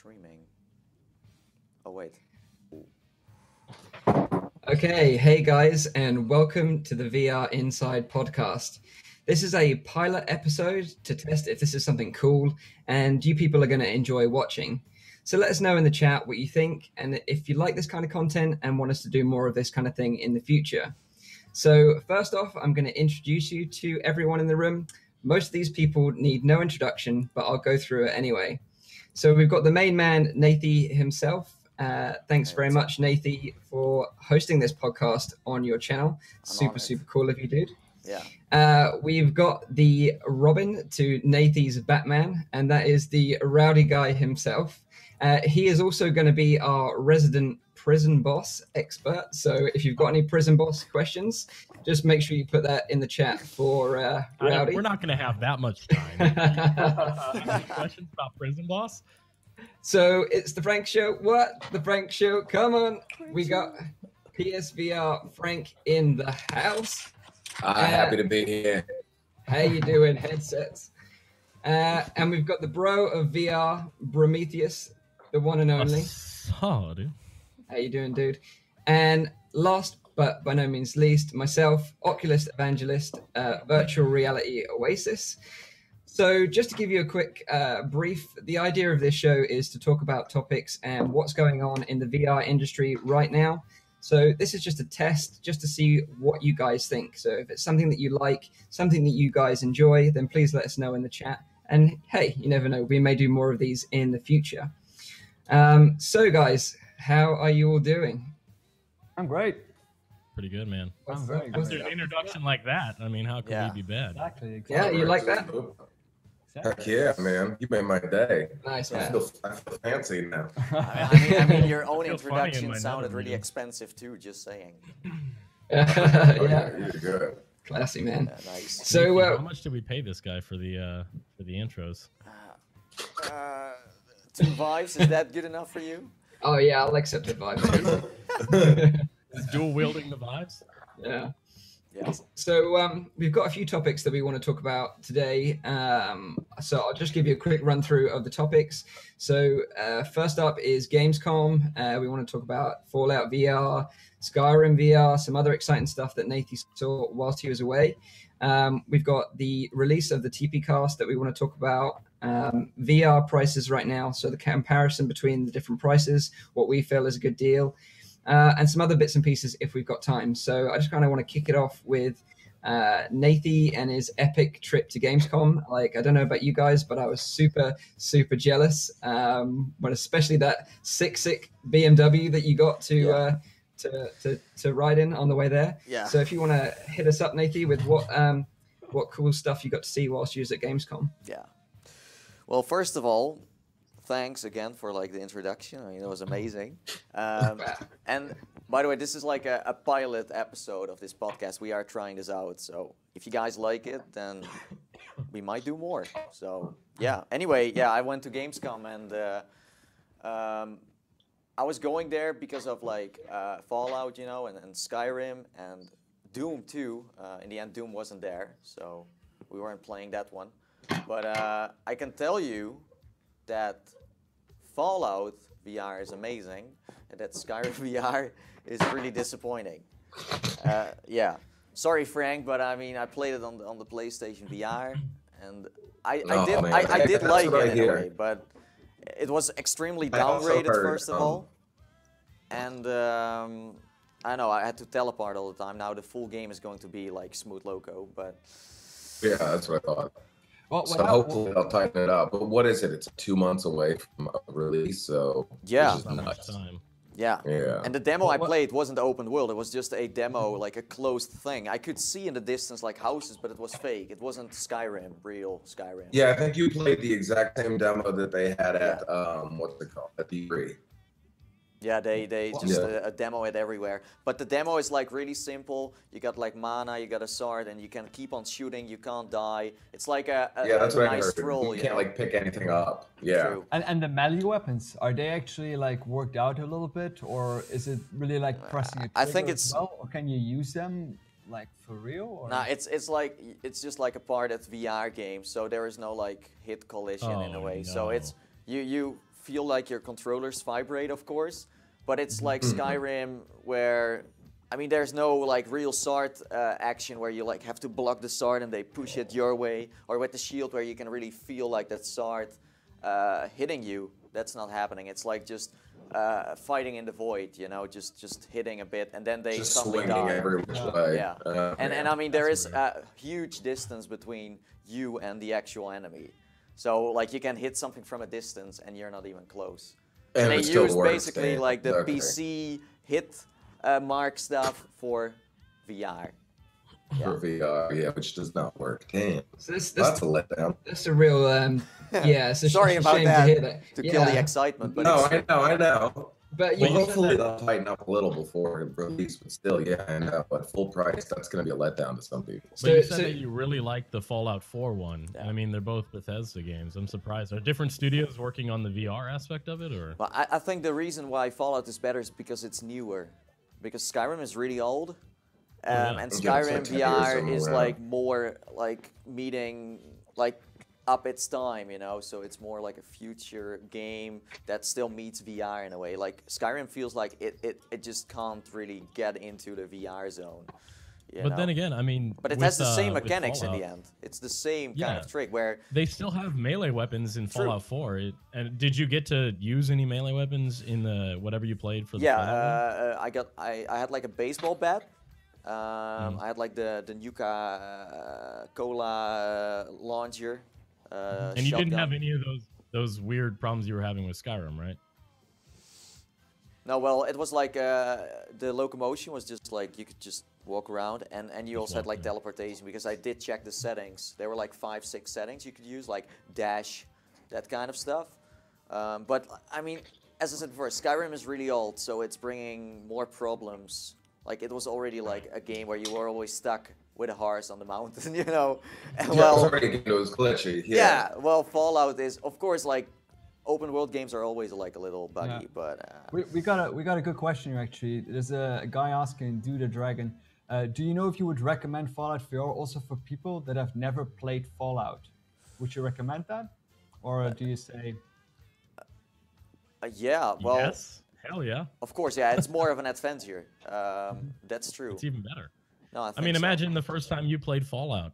streaming. Oh, wait. Okay, hey guys, and welcome to the VR Inside podcast. This is a pilot episode to test if this is something cool and you people are going to enjoy watching. So let us know in the chat what you think and if you like this kind of content and want us to do more of this kind of thing in the future. So first off, I'm going to introduce you to everyone in the room. Most of these people need no introduction, but I'll go through it anyway. So we've got the main man, Nathie himself. Thanks very much, Nathie, for hosting this podcast on your channel. Super cool of you, dude. Yeah. We've got the Robin to Nathie's Batman, and that is the rowdy guy himself. He is also going to be our resident prison boss expert. So if you've got any prison boss questions, just make sure you put that in the chat for Rowdy. We're not going to have that much time. Any questions about prison boss? So it's the Frank Show. What? The Frank Show. Come on. We got PSVR Frank in the house. Happy to be here. How you doing, headsets? And we've got the bro of VR, Prometheus, the one and only. Oh, dude. How you doing, dude? And last but by no means least, myself, Oculus Evangelist, Virtual Reality Oasis. So just to give you a quick brief, the idea of this show is to talk about topics and what's going on in the VR industry right now. So this is just a test, just to see what you guys think. So if it's something that you like, something that you guys enjoy, then please let us know in the chat. And hey, you never know, we may do more of these in the future. So guys, how are you all doing? I'm great. Pretty good, man. I'm very good. After an introduction like that, I mean, how could we be bad? Exactly. Yeah, you like that? Heck yeah, man. You made my day. Nice, I man. feel fancy now. I mean, your own Feel funny in introduction my sounded nether really region. expensive too. Just saying. Yeah, You're good. classy, man. Yeah, nice. So, how much did we pay this guy for the intros? 2 Vives, is that good enough for you? oh yeah, I'll accept the vibe. Is dual wielding the vibes? Yeah. Yeah. So we've got a few topics that we want to talk about today. So I'll just give you a quick run through of the topics. So first up is Gamescom. We want to talk about Fallout VR, Skyrim VR, some other exciting stuff that Nathie saw whilst he was away. We've got the release of the TPCast that we want to talk about. VR prices right now, so the comparison between the different prices, what we feel is a good deal. And some other bits and pieces if we've got time. So I just kind of want to kick it off with Nathie and his epic trip to Gamescom. Like, I don't know about you guys, but I was super jealous. But especially that sick BMW that you got to ride in on the way there. Yeah. So if you want to hit us up, Nathie, with what cool stuff you got to see whilst you was at Gamescom. Yeah. Well, first of all, thanks again for like the introduction. I mean, it was amazing. And by the way, this is like a pilot episode of this podcast. We are trying this out. So if you guys like it, then we might do more. So yeah. Anyway, yeah, I went to Gamescom and I was going there because of like Fallout, you know, and Skyrim and Doom too. In the end, Doom wasn't there, so we weren't playing that one. But I can tell you that Fallout VR is amazing and that Skyrim VR is really disappointing. Yeah, sorry Frank, but I mean I played it on the PlayStation VR and I did like it anyway, but it was extremely downgraded first of all, and I know I had to teleport all the time. Now the full game is going to be like smooth loco, but Yeah, that's what I thought. Well, So hopefully I'll tighten it up. But what is it? It's 2 months away from release, so Yeah. which is Not much nuts. time. yeah. Yeah. And the demo I played wasn't open world. It was just a demo, like a closed thing. I could see in the distance like houses, but it was fake. It wasn't Skyrim, real Skyrim. Yeah, I think you played the exact same demo that they had at what's it called? At D3. Yeah, they just a demo it everywhere. But the demo is like really simple. You got like mana, you got a sword, and you can keep on shooting. You can't die. It's like a That's what I nice heard. stroll. You can't know? like pick anything up. Yeah. True. and the melee weapons, are they actually like worked out a little bit, or is it really like pressing a trigger I think as it's- well, or can you use them like for real? Or? Nah, it's just like a part of VR game, so there is no like hit collision in a Oh, way. no. So it's you feel like your controllers vibrate, of course, but it's like Skyrim where, I mean, there's no like real sword action where you like have to block the sword and they push it your way, or with the shield where you can really feel like that sword hitting you. That's not happening. It's like just fighting in the void, you know, just hitting a bit, and then they Just suddenly swinging die. every which way. Yeah, and I mean there is a huge distance between you and the actual enemy, so like you can hit something from a distance and you're not even close. And they it still use works, basically yeah. like the Okay. PC hit mark stuff for VR. For VR, yeah, which does not work. Damn, So this, that's a letdown. that's a real yeah. It's a Sorry about shame that. to hear that. To kill the excitement, but No, it's, I know. But you Well, said hopefully that- they'll tighten up a little before release, but still, yeah, I know. But full price, that's going to be a letdown to some people. But you said So- that you really liked the Fallout 4 one. Yeah. I mean, they're both Bethesda games. I'm surprised. Are different studios working on the VR aspect of it, or? well, I think the reason why Fallout is better is because it's newer, because Skyrim is really old. yeah. And Yeah, it's Skyrim like 10 years VR or is more, like more like meeting like up its time, you know. So it's more like a future game that still meets VR in a way. Like Skyrim feels like it just can't really get into the VR zone. You But know? then again, I mean, But it with, has the same with mechanics in the Fallout, end. It's the same kind Yeah. of trick where They still have melee weapons in True. Fallout 4. And did you get to use any melee weapons in the whatever you played for the Fallout one? I had like a baseball bat. I had like the Nuka Cola launcher. And you didn't have any of those weird problems you were having with Skyrim, right? No, well, it was like the locomotion was just like you could just walk around, and you also had like teleportation, because I did check the settings. There were like 5, 6 settings you could use, like dash, that kind of stuff. But I mean, as I said before, Skyrim is really old, so it's bringing more problems. Like it was already like a game where you were always stuck with a horse on the mountain, you know. And Yeah, well, it was already, it was glitchy. yeah, well, Fallout is, of course, like open world games are always like a little buggy, but We got a good question here actually. There's a guy asking, Do the Dragon, do you know if you would recommend Fallout VR also for people that have never played Fallout? Would you recommend that, or do you say? yeah, well, Yes. Hell yeah. of course, yeah, it's more of an adventure. That's true. It's even better. No, I I think mean, so. imagine the first time you played Fallout.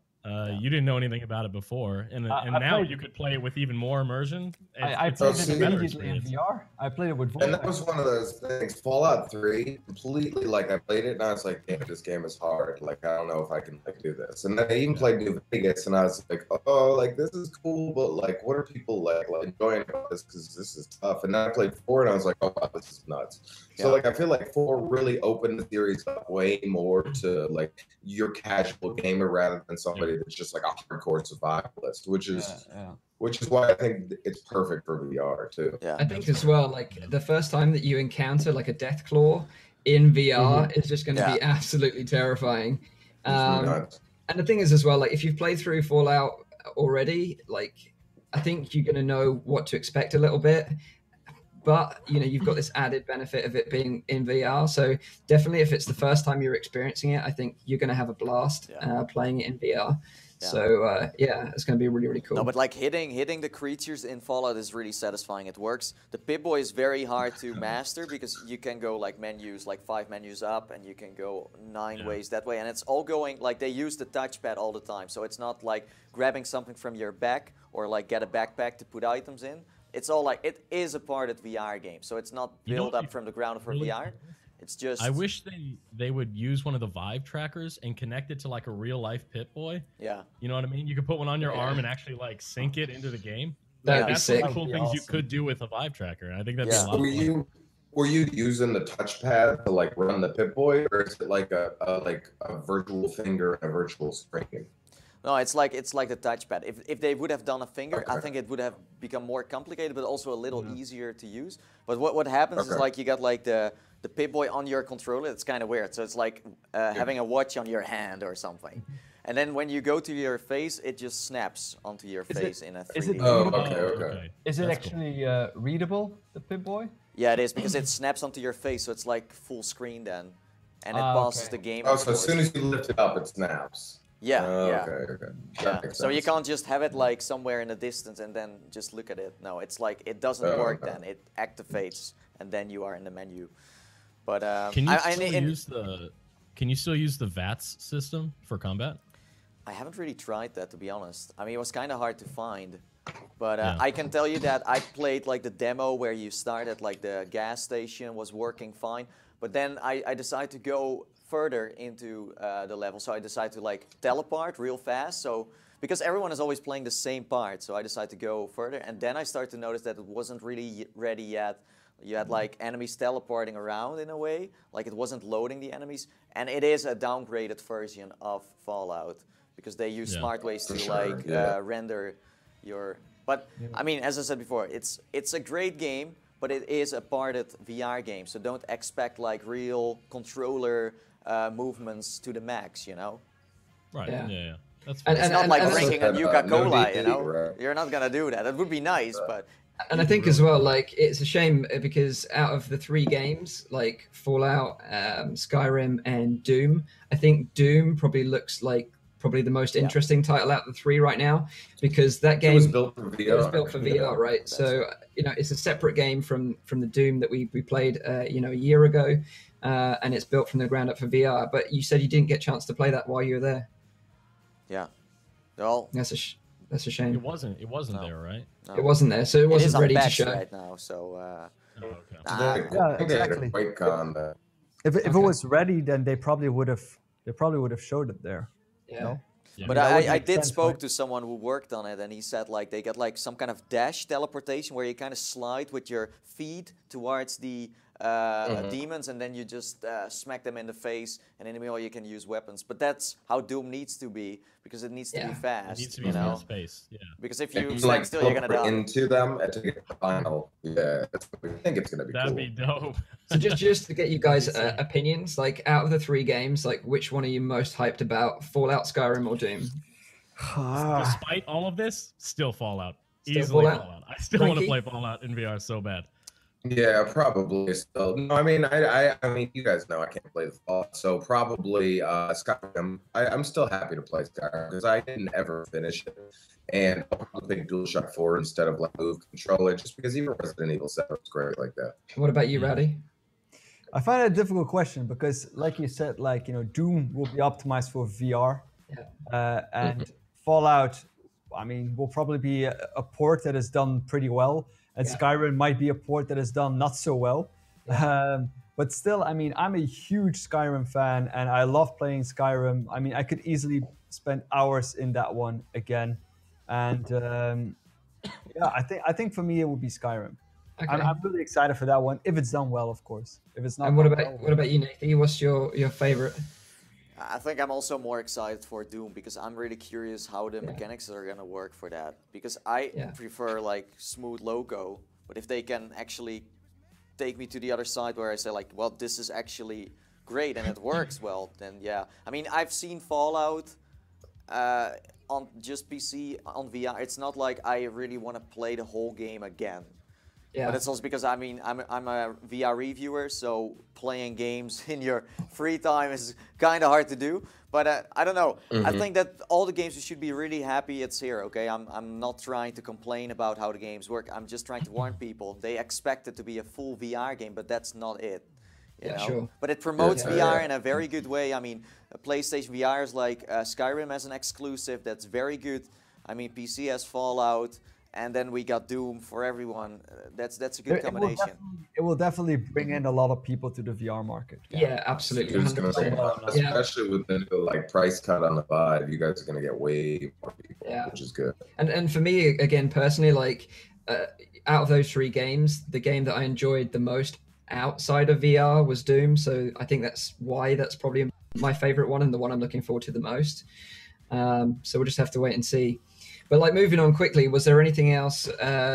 You didn't know anything about it before, and I now played- you could play it with even more immersion. I It's played a it better immediately in experience. VR. I played it with voice. And that was one of those things. Fallout 3, completely like I played it and I was like, damn, this game is hard. Like I don't know if I can like do this. And then I even played New Vegas and I was like, oh, like this is cool, but like what are people like enjoying about this? Because this is tough. And then I played 4 and I was like, oh wow, this is nuts. So Yeah. like I feel like 4 really opened the series up way more to like your casual gamer rather than somebody that's just like a hardcore survivalist, which is why I think it's perfect for VR too. Yeah. I think as well, like the first time that you encounter like a death claw in VR is just going to be absolutely terrifying. Nuts. And the thing is as well, like if you've played through Fallout already, like I think you're going to know what to expect a little bit. But you know, you've got this added benefit of it being in VR. So definitely, if it's the first time you're experiencing it, I think you're going to have a blast playing it in VR. Yeah. So yeah, it's going to be really, really cool. No, but like hitting the creatures in Fallout is really satisfying. It works. The Pip-Boy is very hard to master because you can go like menus, like 5 menus up, and you can go 9 ways that way, and it's all going like they use the touchpad all the time. So it's not like grabbing something from your back or like get a backpack to put items in. It's all like it is a part of VR game. So it's not You know built what up you from the ground for really- VR. It's just I wish they would use one of the Vive trackers and connect it to like a real life Pip-Boy. yeah. You know what I mean? You could put one on your arm and actually like sync it into the game. That'd be That's sick. some cool That'd be things you awesome. could do with a Vive tracker. I think that'd Yeah. be a lot of fun. Were you using the touchpad to like run the Pip-Boy, or is it like a virtual finger and a virtual screen? No, it's like the touchpad. If they would have done a finger, I Okay. think it would have become more complicated, but also a little easier to use. But what happens is Okay. like you got like the Pip-Boy on your controller. It's kind of weird. So it's like having a watch on your hand or something. And then when you go to your face, it just snaps onto your Is it- face in a 3D. is it- Oh, Oh, okay. Is it That's cool. actually readable, the Pip-Boy? Yeah, it is because it snaps onto your face, so it's like full screen then, and it Ah, passes okay. the game. Oh, so as afterwards. soon as you lift it up, it snaps. Yeah, yeah. Okay. Yeah. That makes So you sense. can't just have it like somewhere in the distance and then just look at it. No, it's like it doesn't work Okay. then. It activates and then you are in the menu. But Can you I still use the VATS system for combat? I haven't really tried that, to be honest. I mean, it was kind of hard to find. But Yeah. I can tell you that I played like the demo where you start at like the gas station, was working fine. But then I decided to go further into the level. So I decided to like teleport real fast. So because everyone is always playing the same part, so I decided to go further. And then I started to notice that it wasn't really ready yet. You had like enemies teleporting around in a way, like it wasn't loading the enemies. And it is a downgraded version of Fallout because they use smart ways to render your. But I mean, as I said before, it's a great game, but it is a parted VR game. So don't expect like real controller movements to the max, you know? Right. Yeah. That's And- fine. It's not like and drinking a no Nuka-Cola, DD, you know? right. You're not gonna do that. It would be nice, but And I think as well, like it's a shame because out of the 3 games, like Fallout, Skyrim, and Doom, I think Doom probably looks like probably the most interesting title out of the 3 right now because that game It was built for VR. It was built for VR, right? So it's a separate game from the Doom that we played, a year ago, and it's built from the ground up for VR. But you said you didn't get a chance to play that while you were there. yeah. Well, That's a shame. It wasn't there, right? no. It wasn't there, so it It is wasn't on ready to patch show. right now, so Oh, okay. Yeah, exactly. QuakeCon, If it Okay. was ready, then they probably would have showed it there. Yeah. No? Yeah. But that would I make did sense, spoke right? to someone who worked on it, and he said like they get like some kind of dash teleportation where you kind of slide with your feet towards the demons, and then you just smack them in the face, and in the middle you can use weapons. But that's how Doom needs to be because it needs to be Yeah. fast. It needs to be you know? fast paced. Yeah. Because if you You stand like still, you're gonna teleport die. into them and to get the final. Yeah, I think it's gonna be That'd cool. be dope. So just to get you guys opinions, like out of the 3 games, like which one are you most hyped about? Fallout, Skyrim, or Doom? Despite all of this, still Fallout. Still Easily Fallout? Fallout. I still want to Frankie? play Fallout in VR so bad. Yeah, probably still. No, I mean, I mean, you guys know I can't play the Fallout, so probably Skyrim. I'm still happy to play Skyrim because I didn't ever finish it, and I'll probably pick DualShock 4 instead of like Move Controller, just because even Resident Evil 7 was great like that. What about you, Rowdy? I find it a difficult question because, like you said, like Doom will be optimized for VR, and Fallout, I mean, will probably be a port that is done pretty well, and Skyrim might be a port that is done not so well. But still, I mean, I'm a huge Skyrim fan, and I love playing Skyrim. I mean, I could easily spend hours in that one again, and I think for me it would be Skyrim. Okay. I'm really excited for that one if it's done well, of course. If it's not, And what done about well, you, Nathan? What's your favorite? I think I'm also more excited for Doom because I'm really curious how the mechanics are gonna work for that. Because I prefer like smooth logo, but if they can actually take me to the other side where I say like, well, this is actually great and it works well, then yeah. I mean, I've seen Fallout on just PC on VR. It's not like I really want to play the whole game again. Yeah. But it's also because I mean I'm a VR reviewer, so playing games in your free time is kind of hard to do. But I don't know. I think that all the games you should be really happy it's here. Okay, I'm not trying to complain about how the games work. I'm just trying to warn people. They expect it to be a full VR game, but that's not it. You know? Sure. But it promotes VR in a very good way. I mean, PlayStation VR is like Skyrim as an exclusive. That's very good. I mean, PC has Fallout. And then we got Doom for everyone. That's a good combination. It will definitely bring in a lot of people to the VR market. Yeah, absolutely. It's gonna bring, 100%. especially with the new like price cut on the Vive, you guys are gonna get way more people, which is good. And for me, again, personally, like out of those 3 games, the game that I enjoyed the most outside of VR was Doom. So I think that's why that's probably my favorite one and the one I'm looking forward to the most. So we'll just have to wait and see. But like moving on quickly, was there anything else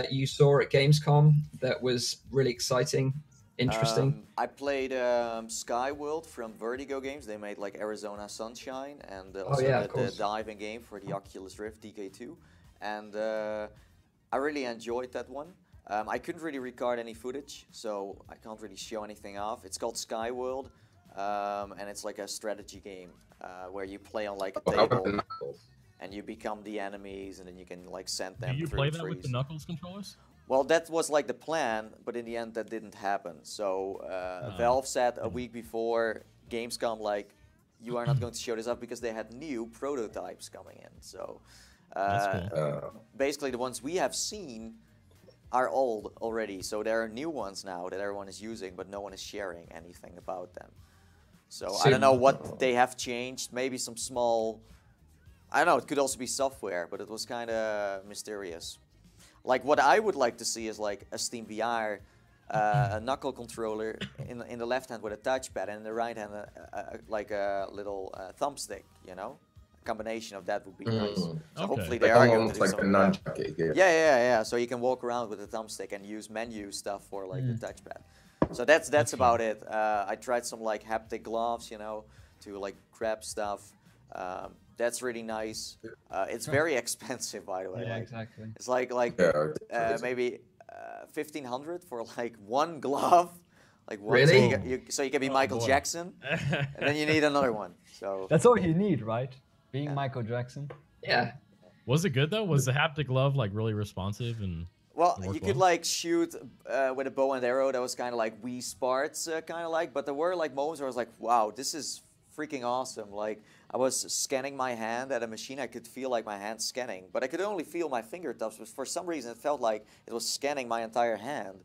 you saw at Gamescom that was really exciting, interesting? I played Skyworld from Vertigo Games. They made like Arizona Sunshine and also the diving game for the Oculus Rift DK2. And I really enjoyed that one. I couldn't really record any footage, so I can't really show anything off. It's called Skyworld. and it's like a strategy game where you play on like a Oh, how about table, the Knuckles? and you become the enemies, and then you can like send Do them you through play the that with trees. the Knuckles controllers? Well, that was like the plan, but in the end, that didn't happen. So Valve said a week before Gamescom, like, you are not going to show this up because they had new prototypes coming in. So That's cool. basically, the ones we have seen are old already. So there are new ones now that everyone is using, but no one is sharing anything about them. So I don't know what they have changed. Maybe some small, I don't know, it could also be software, but it was kind of mysterious. Like what I would like to see is like a Steam VR, a knuckle controller in the left hand with a touchpad, and in the right hand like a little thumbstick. You know, a combination of that would be nice. So Okay. hopefully they Like are going to almost do like the something with that. nunchuck. Yeah. So you can walk around with a thumbstick and use menu stuff for like the touchpad. So that's about it. I tried some like haptic gloves, you know, to like grab stuff. That's really nice. It's very expensive, by the way. Yeah, like, exactly. It's like Yeah, maybe 1,500 for like one glove. Like one, Really? so you can be Oh, Michael boy. Jackson, and then you need another one. So That's all you need, right? Being Michael Jackson. Yeah. Was it good though? Was the haptic glove like really responsive and? well, Worked you could well? like shoot with a bow and arrow. That was kind of like Wii Sports, kind of like. But there were like moments where I was like, "Wow, this is freaking awesome!" Like I was scanning my hand at a machine. I could feel like my hand scanning, but I could only feel my fingertips. But for some reason, it felt like it was scanning my entire hand.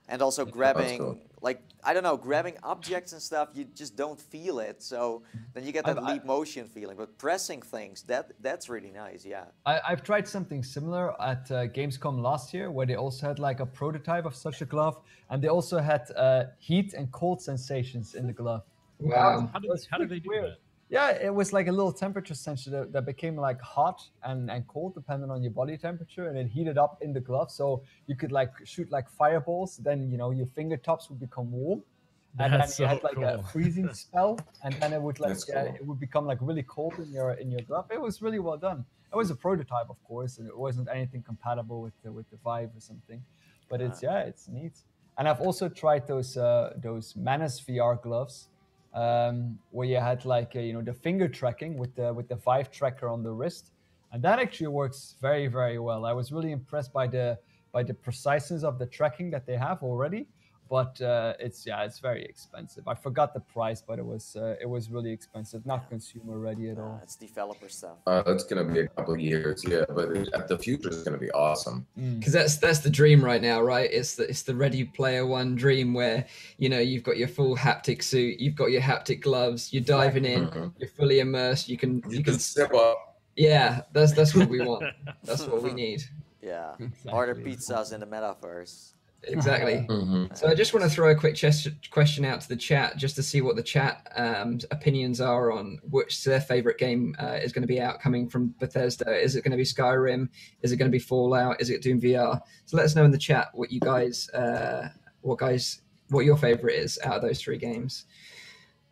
And also grabbing, cool. like, I don't know, grabbing objects and stuff, you just don't feel it. So then you get that leap motion feeling. But pressing things, that's really nice, yeah. I've tried something similar at Gamescom last year, where they also had like a prototype of such a glove, and they also had heat and cold sensations in the glove. Wow. How did they do that? Yeah, it was like a little temperature sensor that became like hot and cold depending on your body temperature, and it heated up in the glove, so you could like shoot like fireballs. Then your fingertips would become warm, and That's then you so had like a cool. freezing spell, and then it would like That's cool. it would become like really cold in your glove. It was really well done. It was a prototype, of course, and it wasn't anything compatible with the Vive or something, but it's neat. And I've also tried those Manus VR gloves. Where you had like the finger tracking with the Vive tracker on the wrist, and that actually works very, very well. I was really impressed by the preciseness of the tracking that they have already, but it's very expensive. I forgot the price, but it was really expensive, not consumer ready at all. It's developer stuff. That's gonna be a couple of years, yeah. But the future is gonna be awesome. Because that's the dream right now, right? It's the Ready Player One dream where you've got your full haptic suit, you've got your haptic gloves, you're diving in, you're fully immersed. You can step up. Yeah, that's what we want. That's what we need. Yeah, Exactly. order pizzas in the metaverse. Exactly. Mm-hmm. So I just want to throw a quick question out to the chat just to see what the chat opinions are on which their favorite game is going to be out coming from Bethesda. Is it going to be Skyrim? Is it going to be Fallout? Is it Doom VR? So let us know in the chat what you guys, what your favorite is out of those three games.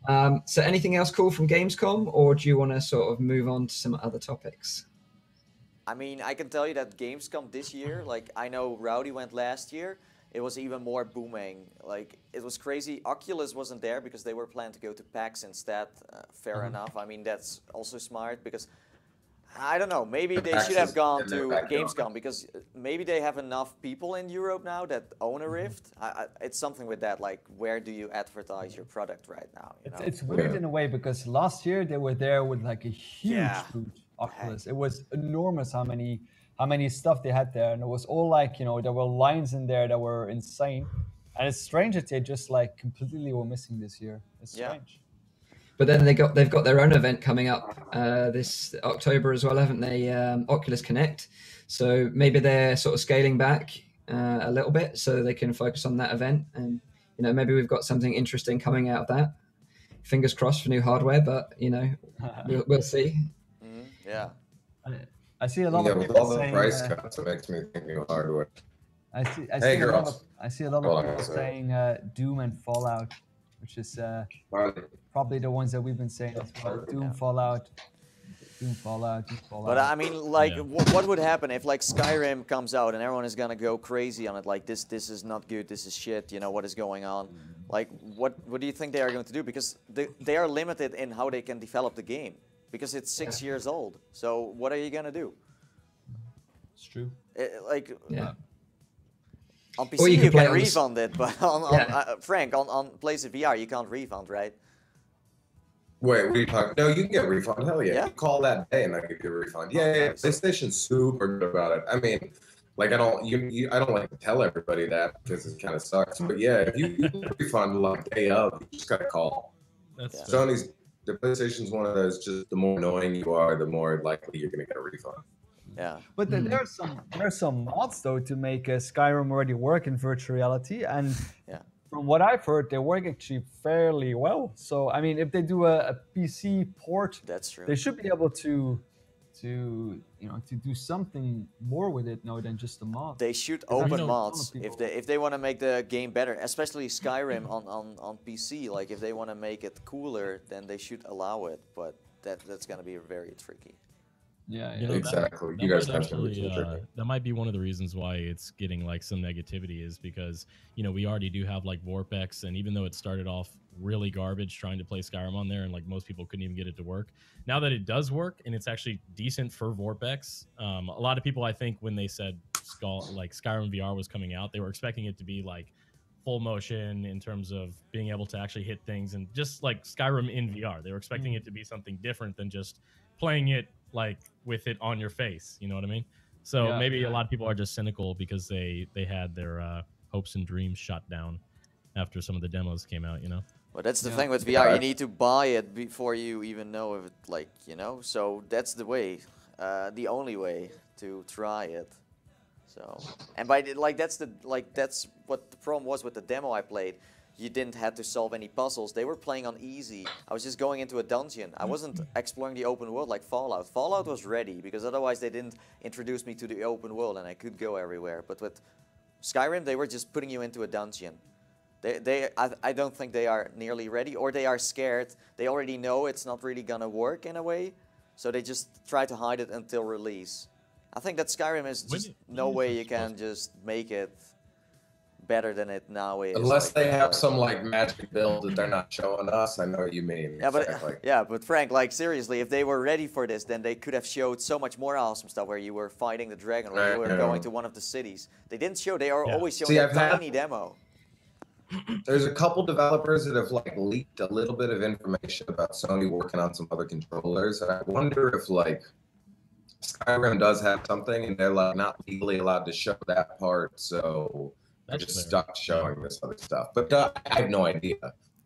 So anything else cool from Gamescom, or do you want to sort of move on to some other topics? I mean, I can tell you that Gamescom this year, like I know Rowdy went last year, it was even more booming. Like it was crazy. Oculus wasn't there because they were planning to go to PAX instead. Fair enough. I mean, that's also smart because I don't know. Maybe they should have gone to Gamescom because maybe they have enough people in Europe now that own a Rift. It's something with that. Like, where do you advertise your product right now? You know? It's weird in a way because last year they were there with like a huge booth, Oculus. It was enormous how many stuff they had there, and it was all like there were lines in there that were insane. And it's strange that they just like completely were missing this year. It's strange. But then they've got their own event coming up this October as well, haven't they? Oculus Connect. So maybe they're sort of scaling back a little bit so they can focus on that event, and maybe we've got something interesting coming out of that. Fingers crossed for new hardware, but we'll see. Yeah. I see a lot of with people all the saying, price cuts, it makes me think of hardware. I see Hey, a lot girls. of people saying Doom and Fallout, which is probably the ones that we've been saying as well. Doom, Fallout. Doing Fallout, doing Fallout. But I mean, like, Yeah. what would happen if like Skyrim comes out and everyone is gonna go crazy on it? Like, this is not good. This is shit. You know what is going on? Like, what do you think they are going to do? Because they are limited in how they can develop the game because it's 6 years old. So what are you gonna do? It's true. Like, Yeah. on PC Or you you can play can on the refund it, but on Frank on PlayStation VR you can't refund, right? Wait, what are you talking? No, you can get a refund. Hell yeah. Yeah? You call that day and I give you a refund. Yeah. Nice. PlayStation's super good about it. I mean, like I don't like to tell everybody that because it kind of sucks. But yeah, if you get a refund like day of, you just gotta call. That's Yeah. fair. The PlayStation's one of those. Just the more annoying you are, the more likely you're gonna get a refund. Yeah. But there's some mods though to make Skyrim already work in virtual reality, and Yeah. from what I've heard, they work actually fairly well. So I mean, if they do a PC port, That's true. they should be able to do something more with it now than just the mod. They should Because open know- mods people- if they want to make the game better, especially Skyrim on PC. Like if they want to make it cooler, then they should allow it. But that's gonna be very tricky. Yeah, You yeah. know, Exactly. That You guys might have to actually, be tricky. that might be one of the reasons why it's getting like some negativity is because, you know, we already do have like Vorpex, and even though it started off really garbage trying to play Skyrim on there and like most people couldn't even get it to work, now that it does work and it's actually decent for Vorpex, a lot of people, I think when they said Skyrim VR was coming out, they were expecting it to be like full motion in terms of being able to actually hit things, and just like Skyrim in VR, they were expecting it to be something different than just playing it like with it on your face, you know what I mean? So Yeah, maybe yeah. a lot of people are just cynical because they had their hopes and dreams shot down after some of the demos came out, you know? But that's the Yeah. thing with VR. You need to buy it before you even know if it, like, you know. So that's the way, the only way to try it. So, and that's what the problem was with the demo I played. You didn't have to solve any puzzles. They were playing on easy. I was just going into a dungeon. I wasn't exploring the open world like Fallout. Fallout was ready because otherwise they didn't introduce me to the open world and I could go everywhere. But with Skyrim, they were just putting you into a dungeon. I don't think they are nearly ready, or they are scared. They already know it's not really gonna work in a way, so they just try to hide it until release. I think that Skyrim is just no way you can just make it better than it now is. Unless like, they have some like magic build that they're not showing us. I know what you mean. Yeah, Exactly. but Frank, like seriously, if they were ready for this, then they could have showed so much more awesome stuff where you were fighting the dragon, or you were going to one of the cities. They didn't show. They are always showing a tiny demo. There's a couple developers that have like leaked a little bit of information about Sony working on some other controllers, and I wonder if like Skyrim does have something and they're like not legally allowed to show that part, so they're That's just fair. stuck showing this other stuff. But I have no idea,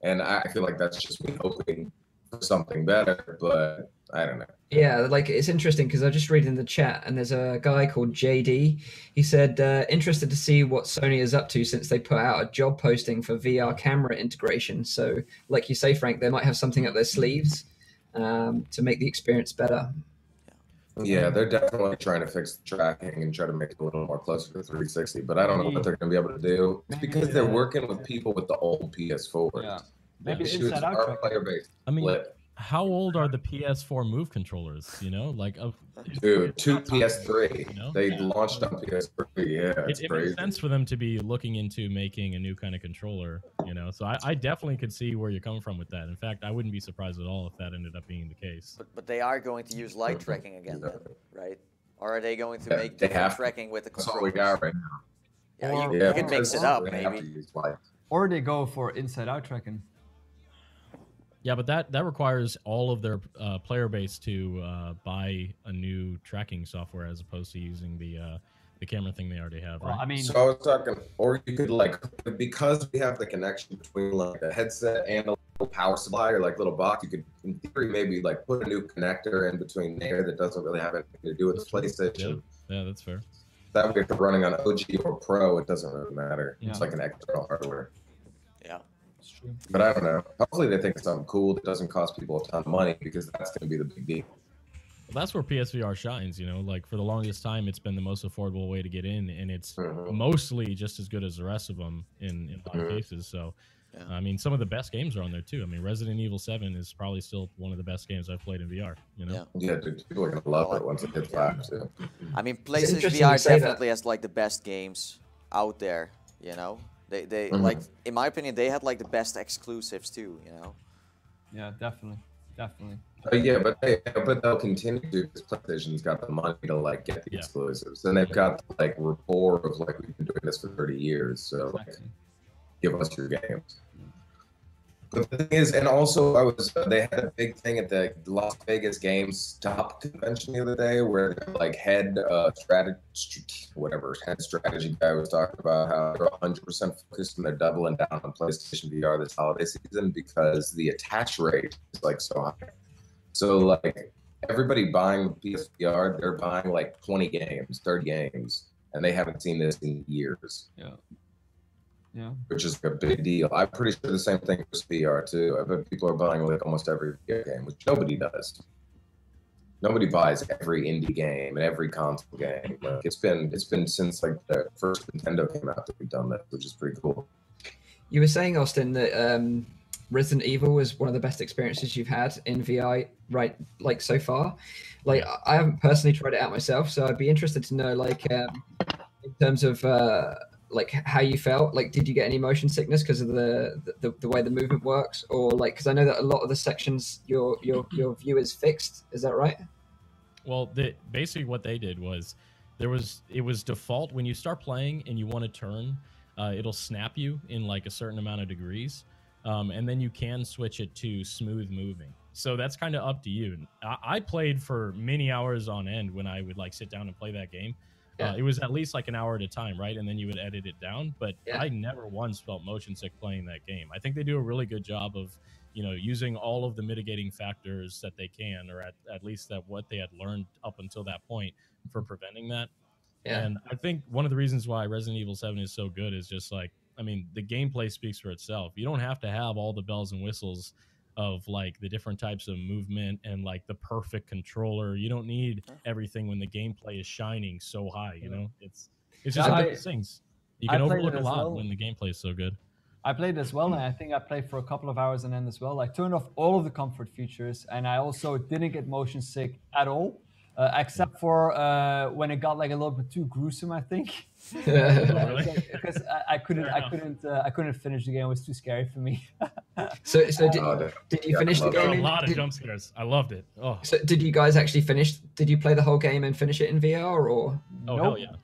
and I feel like that's just me hoping for something better, but I don't know. Yeah, like it's interesting because I just read in the chat and there's a guy called JD. He said, interested to see what Sony is up to since they put out a job posting for VR camera integration. So like you say, Frank, they might have something up their sleeves to make the experience better. Yeah, they're definitely trying to fix the tracking and try to make it a little more closer to 360, but I don't know what they're going to be able to do. It's because they're working with people with the old PS4s. Yeah. Maybe The inside out our tracking. player base. I mean, lit. how old are the PS4 Move controllers? You know, like Dude, two PS3. You know? They Yeah. launched on PS3. Yeah, it's it crazy. makes sense for them to be looking into making a new kind of controller, you know. So I definitely could see where you're coming from with that. In fact, I wouldn't be surprised at all if that ended up being the case. But they are going to use light tracking again, then, right? Or are they going to Yeah, make they different have to. tracking with the That's all controllers? we got right now. Yeah, Or- you Yeah, can mix it because up, they have maybe. to use light. Or they go for inside out tracking. Yeah, but that requires all of their player base to buy a new tracking software as opposed to using the camera thing they already have, Well, right? I mean, So I was talking, or you could like, because we have the connection between like a headset and a little power supply or like little box, you could in theory maybe like put a new connector in between there that doesn't really have anything to do with the PlayStation. Yeah, that's fair. That way if they're running on OG or Pro, it doesn't really matter. It's Yeah. like an external hardware. Yeah. it's true. But I don't know. Hopefully they think of something cool that doesn't cost people a ton of money because that's going to be the big deal. That's where PSVR shines, you know, like for the longest time, it's been the most affordable way to get in, and it's mostly just as good as the rest of them in a lot of cases. So, I mean, some of the best games are on there too. I mean, Resident Evil 7 is probably still one of the best games I've played in VR, you know? Yeah, dude, people are going to love it once it hits 5 too. I mean, PlayStation VR definitely has like the best games out there, you know? They like, in my opinion, they had like the best exclusives too, you know? Yeah, definitely. Yeah, but they'll continue to, because PlayStation's got the money to like get the exclusives, and they've got like rapport of like, we've been doing this for 30 years, so like, give us your games. But the thing is, and also they had a big thing at the Las Vegas Games Top convention the other day where like head strategy guy was talking about how they're 100% focused and they're doubling down on PlayStation VR this holiday season because the attach rate is like so high. So like everybody buying PSVR, they're buying like 20 games, 30 games, and they haven't seen this in years. Yeah. Which is a big deal. I'm pretty sure the same thing with VR too. I bet people are buying like almost every video game, which nobody does. Nobody buys every indie game and every console game. Like it's been since like the first Nintendo came out that we've done that, which is pretty cool. You were saying, Austin, that Resident Evil was one of the best experiences you've had in VR, right? Like so far. Like I haven't personally tried it out myself, so I'd be interested to know, like, in terms of like how you felt. Like, did you get any motion sickness because of the way the movement works, or like, because I know that a lot of the sections your view is fixed. Is that right? Well, basically what they did was it was default when you start playing and you want to turn, it'll snap you in like a certain amount of degrees, and then you can switch it to smooth moving. So that's kind of up to you. I played for many hours on end when I would like sit down and play that game. It was at least like an hour at a time, right? And then you would edit it down. But I never once felt motion sick playing that game. I think they do a really good job of, you know, using all of the mitigating factors that they can, or at least that what they had learned up until that point for preventing that. And I think one of the reasons why Resident Evil 7 is so good is just like, I mean, the gameplay speaks for itself. You don't have to have all the bells and whistles of like the different types of movement and like the perfect controller. You don't need everything when the gameplay is shining so high, you know? It's just one of those things. You can overlook a lot when the gameplay is so good. I played as well, and I think I played for a couple of hours and then as well. I turned off all of the comfort features, and I also didn't get motion sick at all, except for when it got like a little bit too gruesome, I think. Because I couldn't finish the game. It was too scary for me. So did you finish the game? A lot of jump scares. I loved it. Oh. So did you guys actually finish? Did you play the whole game and finish it in VR, or? Oh, hell yeah.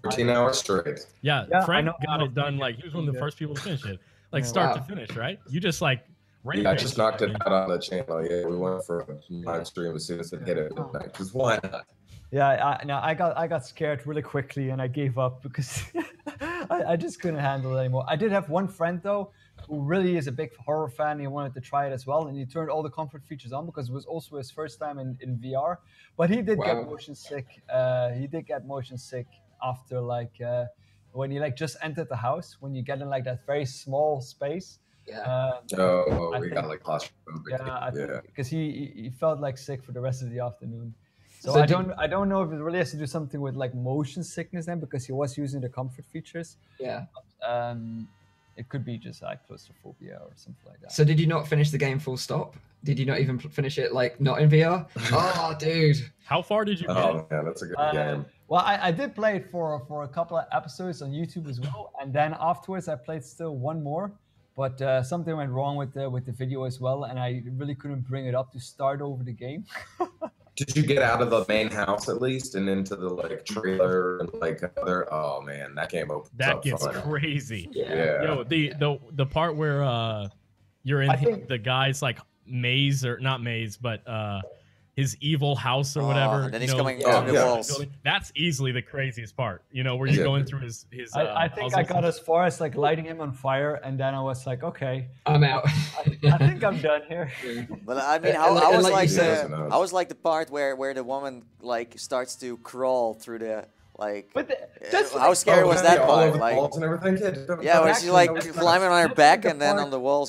14 hours straight. Yeah, Frank got it done. Like, he was one of the first people to finish it. Like, start to finish, right? You just, like, ran I just knocked it out on the channel. Yeah, we went for a live stream as soon as it hit it. Because why not? Yeah, I got scared really quickly and I gave up because I just couldn't handle it anymore. I did have one friend, though, who really is a big horror fan. He wanted to try it as well, and he turned all the comfort features on because it was also his first time in VR. But he did get motion sick. He did get motion sick after like when he like just entered the house, when you get in like that very small space. We got like claustrophobic. Yeah, because he felt like sick for the rest of the afternoon. So I don't know if it really has to do something with like motion sickness then, because he was using the comfort features. Yeah. But, it could be just like claustrophobia or something like that. So did you not finish the game full stop? Did you not even finish it like not in VR? Oh, dude. How far did you get? Oh man, that's a good game. Well, I did play it for a couple of episodes on YouTube as well, and then afterwards I played still one more, but something went wrong with the video as well, and I really couldn't bring it up to start over the game. Did you get out of the main house at least and into the like trailer and like other? Oh man, that game opens that up gets fun. crazy. Yeah. Yo, the part where you're in the guy's like maze, or not maze, but his evil house or whatever. And then he's coming through the walls. That's easily the craziest part. You know, where you're going through his I think I got as far as like lighting him on fire, and then I was like, okay, I'm out. I think I'm done here. But I mean, I was like the part where the woman like starts to crawl through the like. But that's how scary was that part? Like walls and everything. Yeah, where she's like climbing on her back and then on the walls.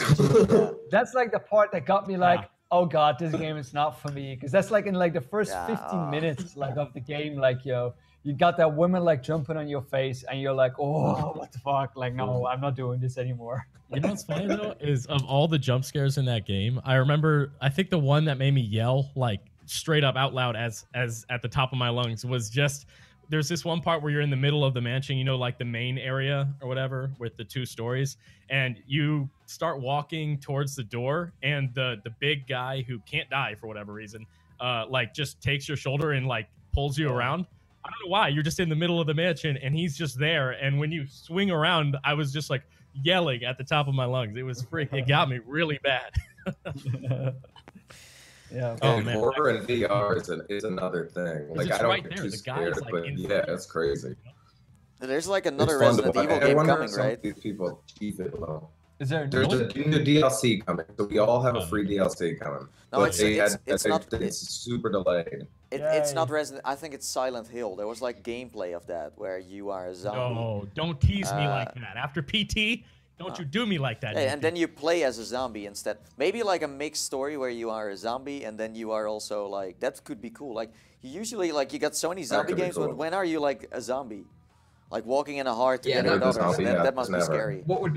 That's like the part that got me like, oh god, this game is not for me, because that's like in like the first Yeah. 15 minutes like of the game, like you got that woman like jumping on your face, and you're like, oh, what the fuck? Like, no, I'm not doing this anymore. You know what's funny though is of all the jump scares in that game, I think the one that made me yell like straight up out loud as at the top of my lungs was just there's this one part where you're in the middle of the mansion, you know, like the main area or whatever with the 2 stories, and you start walking towards the door, and the big guy who can't die for whatever reason, like just takes your shoulder and like pulls you around. I don't know why. You're just in the middle of the mansion and he's just there. And when you swing around, I was just like yelling at the top of my lungs. It was it got me really bad. Yeah. Oh, man. Horror and VR is another thing. Like, it's I don't right get there. too The guy scared, is, like, but in yeah, front of it's crazy. There's like another It's fun to Resident watch. Evil I game wonder coming, if some right? of these people achieve it though. Is there There's no? a new DLC coming, so we all have a free DLC coming. No, But it's it's super delayed. It's not Yay. Resident. I think it's Silent Hill. There was like gameplay of that where you are a zombie. No, don't tease me like that. After PT, don't you do me like that. Hey, Nicky. and then you play as a zombie instead. Maybe like a mixed story where you are a zombie and then you are also like that could be cool. Like you usually like you got so many zombie could be games, cool. but when are you like a zombie? Like walking in a heart Yeah, together with no, others. zombie, That, yeah, that must be never. scary. What would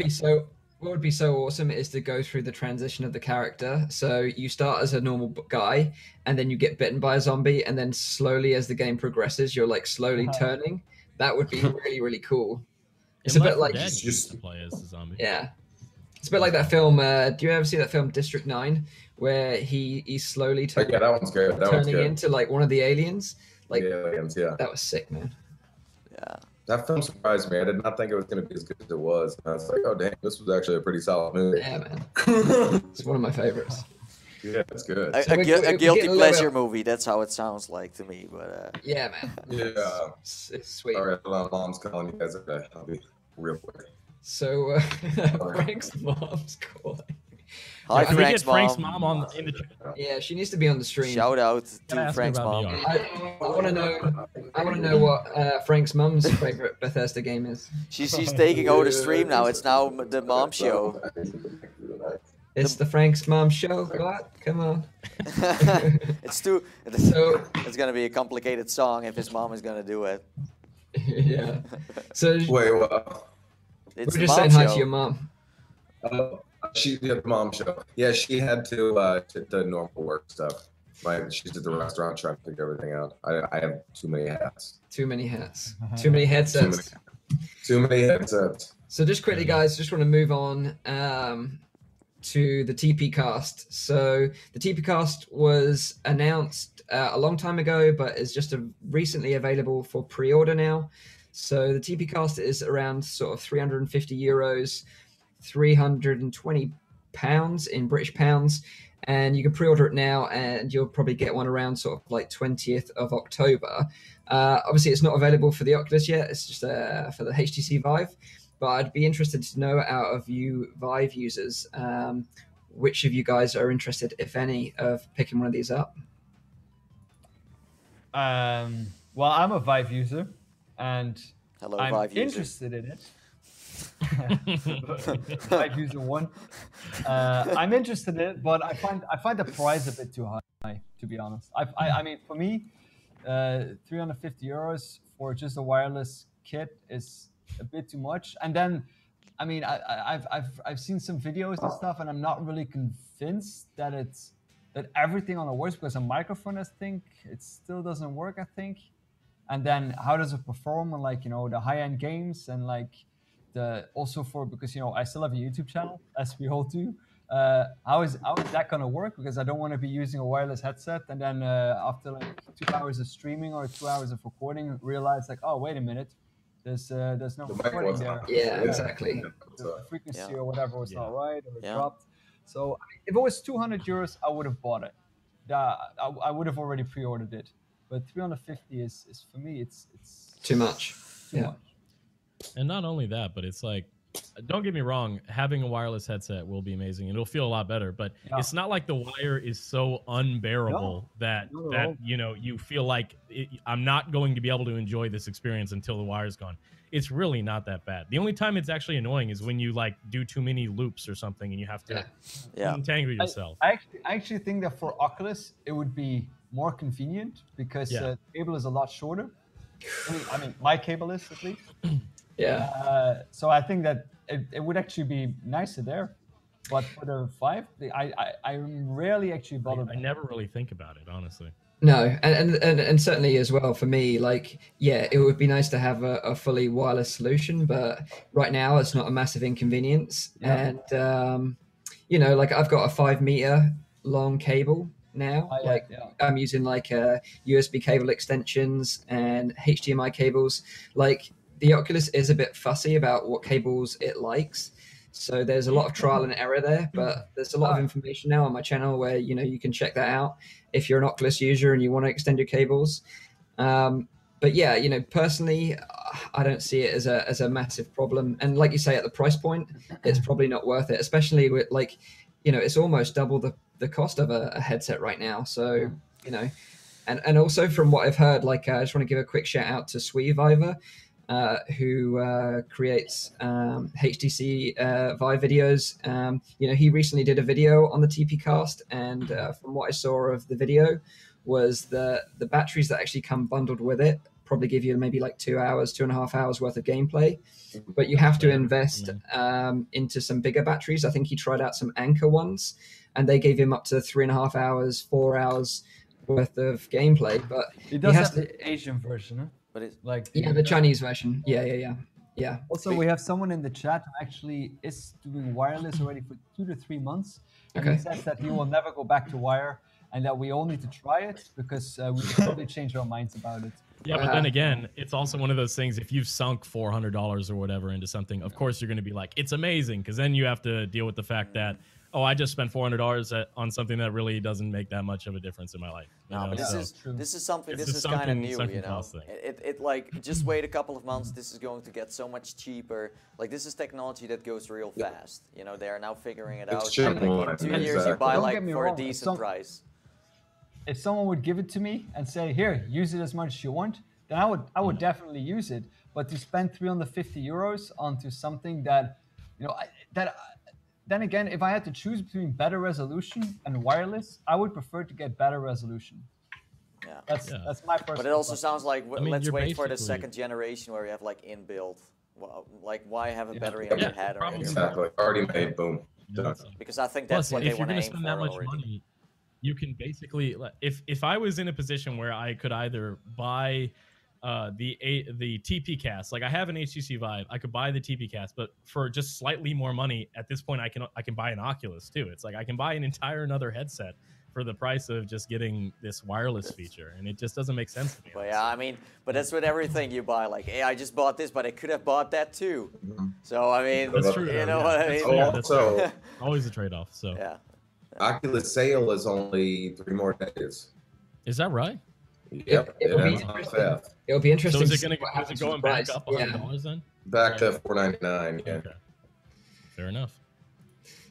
be so awesome is to go through the transition of the character. So you start as a normal guy, and then you get bitten by a zombie, and then slowly as the game progresses, you're like slowly turning. That would be really, really cool. It's In a bit Left 4 like Dead, you used to play as a zombie. yeah, it's a bit like that film. Do you ever see that film District 9, where he's slowly But yeah, that one's good. That one's turning good. into like one of the aliens? Like The aliens, yeah. that was sick, man. Yeah. That film surprised me. I did not think it was going to be as good as it was. And I was like, oh, damn, this was actually a pretty solid movie. Yeah, man. It's one of my favorites. Yeah, it's good. A, So a we're guilty getting a little pleasure bit- movie. That's how it sounds like to me. But Yeah, man. Yeah. It's sweet. All right, hold on, Mom's calling you guys. Okay, I'll be real quick. So Frank's mom's calling. hi, Can we Frank's get Frank's mom. mom in the chat? Yeah, she needs to be on the stream. Shout out Gotta to ask her Frank's about mom. VR. I want to know what Frank's mum's favorite Bethesda game is. She's taking over the stream now. It's now the mom show. It's the Frank's mom show. What? Come on. It's too. So It's gonna be a complicated song if his mom is gonna do it. yeah. So Wait, well, It's we're the just mom saying hi show. to your mom. she did the mom show. Yeah, she had to the normal work stuff. She's at the restaurant trying to figure everything out. I have too many hats. Too many hats. Too many headsets. Too many headsets. So just quickly, guys, just want to move on to the TPCast. So the TPCast was announced a long time ago, but is just recently available for pre-order now. So the TPCast is around sort of 350 euros, 320 pounds in British pounds. And you can pre-order it now, and you'll probably get one around sort of like 20th of October. Obviously, it's not available for the Oculus yet. It's just for the HTC Vive. But I'd be interested to know, out of you Vive users, which of you guys are interested, if any, of picking one of these up? Well, I'm a Vive user, and Hello, I'm Vive user. interested in it. Vive user one. I'm interested in it, but I find the price a bit too high, to be honest. I mean, for me, 350 euros for just a wireless kit is a bit too much. And then, I mean, I've seen some videos and stuff, and I'm not really convinced that everything on it works, because a microphone, I think, it still doesn't work, I think. And then how does it perform on, like, the high-end games, and like because I still have a YouTube channel, as we all do. How is that gonna work? Because I don't want to be using a wireless headset and then after like 2 hours of streaming or 2 hours of recording, realize like, oh, wait a minute, there's no The mic recording wasn't there. on. Yeah, exactly. The frequency Yeah. or whatever was not right, or it Yeah. dropped. So if it was 200 euros, I would have bought it. I would have already pre-ordered it. But 350 is for me, it's Too much. too Yeah. much. And not only that, but it's like, don't get me wrong, having a wireless headset will be amazing. It'll feel a lot better, but Yeah. it's not like the wire is so unbearable that not at all. you feel like I'm not going to be able to enjoy this experience until the wire's gone. it's really not that bad. The only time it's actually annoying is when you like do too many loops or something and you have to untangle yourself. I actually think that for Oculus it would be more convenient because the cable is a lot shorter. I mean, my cable is at least. So I think that it would actually be nicer there. But for the Vive, I'm rarely actually bothered. I never really think about it, honestly. No, and certainly as well for me, like, yeah, it would be nice to have a fully wireless solution, but right now it's not a massive inconvenience. And you know, like I've got a 5 meter long cable now. I'm using like USB cable extensions and HDMI cables. Like the Oculus is a bit fussy about what cables it likes. So there's a lot of trial and error there, but there's a lot of information now on my channel where, you know, you can check that out if you're an Oculus user and you want to extend your cables. But yeah, you know, personally, I don't see it as a massive problem. And like you say, at the price point, it's probably not worth it, especially with like, you know, it's almost double the cost of a headset right now. So, you know, and also from what I've heard, like I just want to give a quick shout out to Vive, who creates HTC Vive videos. You know, he recently did a video on the TPCast, and from what I saw of the video, was the batteries that actually come bundled with it probably give you maybe like 2.5 hours worth of gameplay, but you have to invest into some bigger batteries. I think he tried out some Anker ones, and they gave him up to 3.5 hours, 4 hours worth of gameplay. But he does have the Asian version, huh? But it's like the Chinese version. Yeah. Also, we have someone in the chat who actually is doing wireless already for 2 to 3 months. And he says that he will never go back to wire and that we all need to try it because we totally changed our minds about it. Yeah, but then again, it's also one of those things, if you've sunk $400 or whatever into something, of course you're going to be like, it's amazing, because then you have to deal with the fact that, oh, I just spent $400 on something that really doesn't make that much of a difference in my life. No, but this is something. This is kind of new, you know. It like just wait a couple of months. This is going to get so much cheaper. Like this is technology that goes real fast. You know, they are now figuring it out. Like, in 2 years, you buy like for a decent price. If someone would give it to me and say, "Here, use it as much as you want," then I would definitely use it. But to spend 350 euros onto something that, you know, then again, if I had to choose between better resolution and wireless, I would prefer to get better resolution. Yeah, that's my personal. But it also sounds like let's wait for the second generation where you have like inbuilt. Well, like why have a battery on your head or exactly already made? Boom. Done. Because I think that's what they want to aim for already. Money, you can basically, if I was in a position where I could either buy the TPCast, like I have an HTC Vive, I could buy the TPCast, but for just slightly more money at this point, I can buy an Oculus too. It's like I can buy an entire another headset for the price of just getting this wireless feature, and it just doesn't make sense to me. Well, yeah, I mean, but that's with everything you buy. Like, hey, I just bought this, but I could have bought that too. So I mean, that's true. You know what I mean? Also, always a trade-off. So yeah. Oculus sale is only 3 more days. Is that right? Yep. It'll be interesting. So is it going back up $100 then? Back to $499. Yeah. Okay. Fair enough.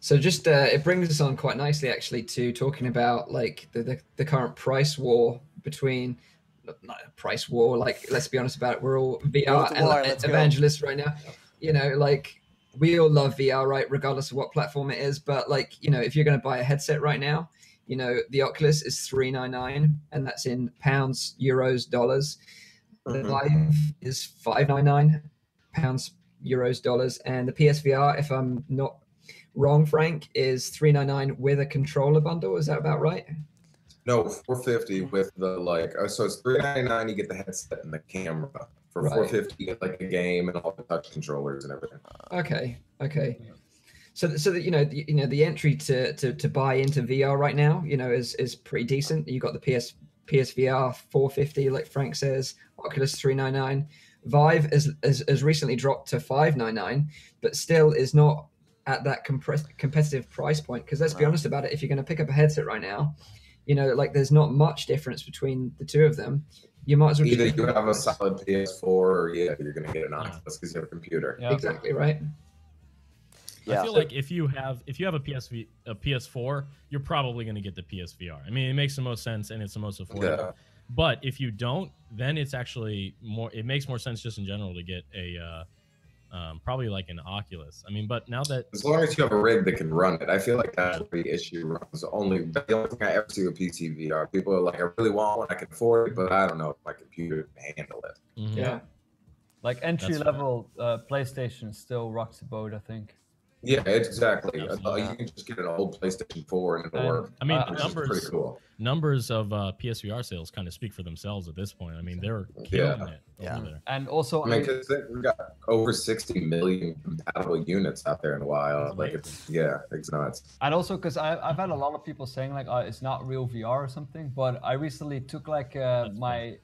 So just it brings us on quite nicely actually to talking about like the current price war between price war. Like let's be honest about it, we're all VR evangelists right now. You know, like we all love VR, right? Regardless of what platform it is. But like, you know, if you're going to buy a headset right now, you know, the Oculus is $399, and that's in pounds, euros, dollars. The Vive is $599, pounds, euros, dollars, and the PSVR, if I'm not wrong, Frank, is $399 with a controller bundle. Is that about right? No, $450 with the so it's $399. You get the headset and the camera. For $450, you get like a game and all the touch controllers and everything. Okay. So that you know the entry to buy into VR right now, you know, is pretty decent. You got the PSVR $450, like Frank says, Oculus $399. Vive has recently dropped to $599, but still is not at that competitive price point. Because let's be honest about it, if you're going to pick up a headset right now, you know, like there's not much difference between the two of them. You might as well either you have a solid PS4 or you're going to get an Oculus because you have a computer. Yeah. Exactly right. Yeah. I feel like if you have a PS4, you're probably going to get the PSVR. I mean, it makes the most sense and it's the most affordable. But if you don't, then it's actually more. It makes more sense just in general to get a probably like an Oculus. I mean, but now that as long as you have a rig that can run it, I feel like that's the issue. Runs the only thing I ever see with PC VR. People are like, I really want one, I can afford it, but I don't know if my computer can handle it. Mhm. Yeah. Like entry level PlayStation still rocks the boat, I think. Yeah, exactly. Absolutely. You can just get an old PlayStation 4 and it'll work. I mean, which is pretty cool. Numbers of PSVR sales kind of speak for themselves at this point. I mean, they're killing it over there. And also, I mean, because we got over 60 million compatible units out there in a while. Like, it's nuts. And also, because I've had a lot of people saying like, it's not real VR or something. But I recently took like my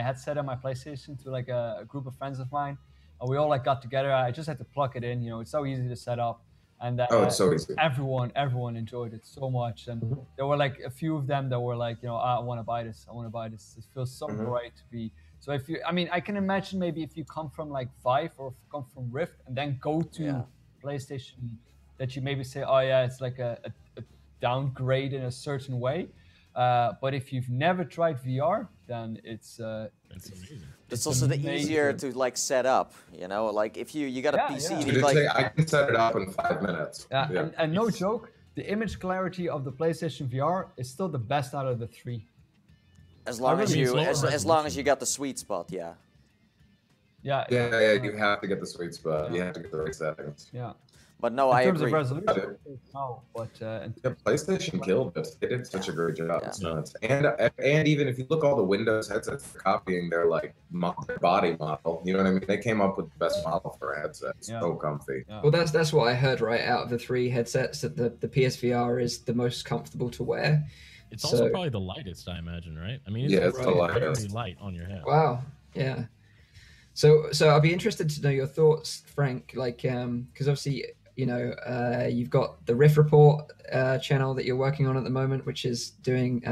headset and my PlayStation to like a group of friends of mine, and we all like got together. I just had to plug it in. You know, it's so easy to set up. And it's so easy. Everyone enjoyed it so much, and there were like a few of them that were like, you know, I want to buy this. It feels so great to be. So if you, I mean, I can imagine maybe if you come from like Vive or come from Rift and then go to PlayStation, that you maybe say, oh yeah, it's like a downgrade in a certain way. But if you've never tried VR, then it's amazing. It's also the easier to like set up, you know, like if you got a PC, you like, I can set it up in 5 minutes. And no joke, the image clarity of the PlayStation VR is still the best out of the three. As long as you got the sweet spot, Yeah, you have to get the sweet spot. You have to get the right settings. Yeah. But no, I agree. In terms of resolution, no, but PlayStation killed it. They did such a great job. It's nuts. And even if you look, all the Windows headsets they're copying their like their body model. You know what I mean? They came up with the best model for a headset. It's so comfy. Yeah. Well, that's what I heard right out of the three headsets, that the PSVR is the most comfortable to wear. It's also probably the lightest, I imagine, right? I mean, it's the lightest. Very light on your head. Wow. Yeah. So I'll be interested to know your thoughts, Frank. Like, because obviously, you know, you've got the Rift Report channel that you're working on at the moment, which is doing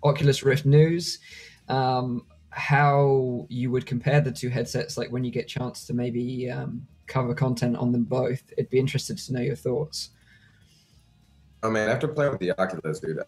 Oculus Rift news. How you would compare the two headsets, like when you get a chance to maybe cover content on them both. It'd be interested to know your thoughts. Oh man, after playing with the Oculus, dude,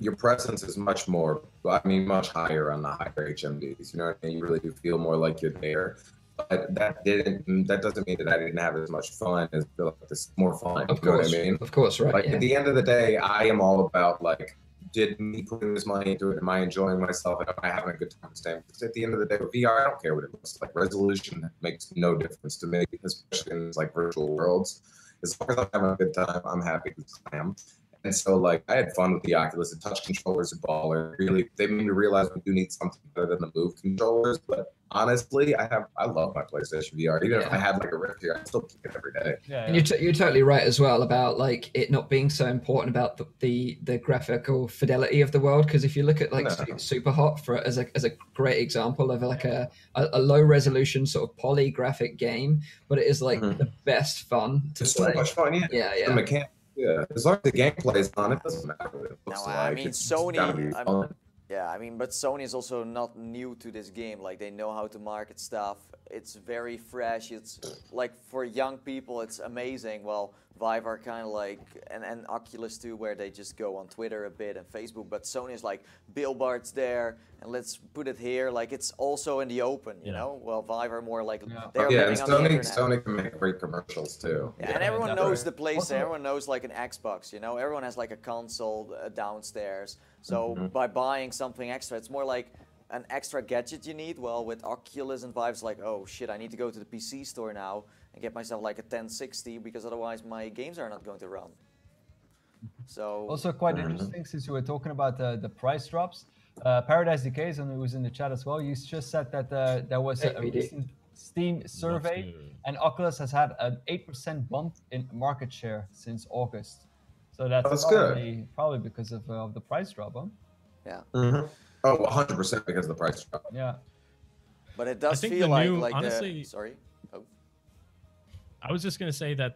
your presence is much higher on the higher HMDs. You know what I mean? You really do feel more like you're there. But that doesn't mean that I didn't have as much fun as feel like this more fun. Of course, you know what I mean? Of course, right. Like at the end of the day, I am all about like, did me putting this money into it? Am I enjoying myself? Am I having a good time staying? Because at the end of the day, with VR, I don't care what it looks like. Resolution makes no difference to me, especially in like virtual worlds. As long as I'm having a good time, I'm happy as I am. And so, like, I had fun with the Oculus. The touch controllers are baller. Really, they made me realize we do need something better than the Move controllers. But honestly, I love my PlayStation VR. Even if I had like a Rift here, I still keep it every day. Yeah. And you're totally right as well about like it not being so important about the graphical fidelity of the world. Because if you look at like Super Hot as a great example of like a low resolution sort of poly graphic game, but it is like the best fun to play. So much fun. Yeah. The mechanics. Yeah, as long as the gameplay is on, it doesn't matter what it looks like. I mean, Sony. But Sony is also not new to this game. Like, they know how to market stuff. It's very fresh. It's like for young people, it's amazing. Well, Vive are kind of like, and Oculus too, where they just go on Twitter a bit and Facebook. But Sony is like, billboards there, and let's put it here. Like, it's also in the open, you know? Well, Vive are more like, they're living on the internet. Sony can make great commercials too. Yeah, and everyone knows the PlayStation. Everyone knows like an Xbox, you know? Everyone has like a console downstairs. So by buying something extra, it's more like an extra gadget you need. Well, with Oculus and Vive, it's like, oh shit, I need to go to the PC store now and get myself like a 1060 because otherwise my games are not going to run. So also quite interesting, since you were talking about the price drops. Paradise Decay, who was in the chat as well, you just said that there was a recent Steam survey, and Oculus has had an 8% bump in market share since August. So that's probably because of the price drop, huh? Yeah. Oh, 100% because of the price drop. Yeah. But it does feel like honestly, sorry. Oh. I was just gonna say that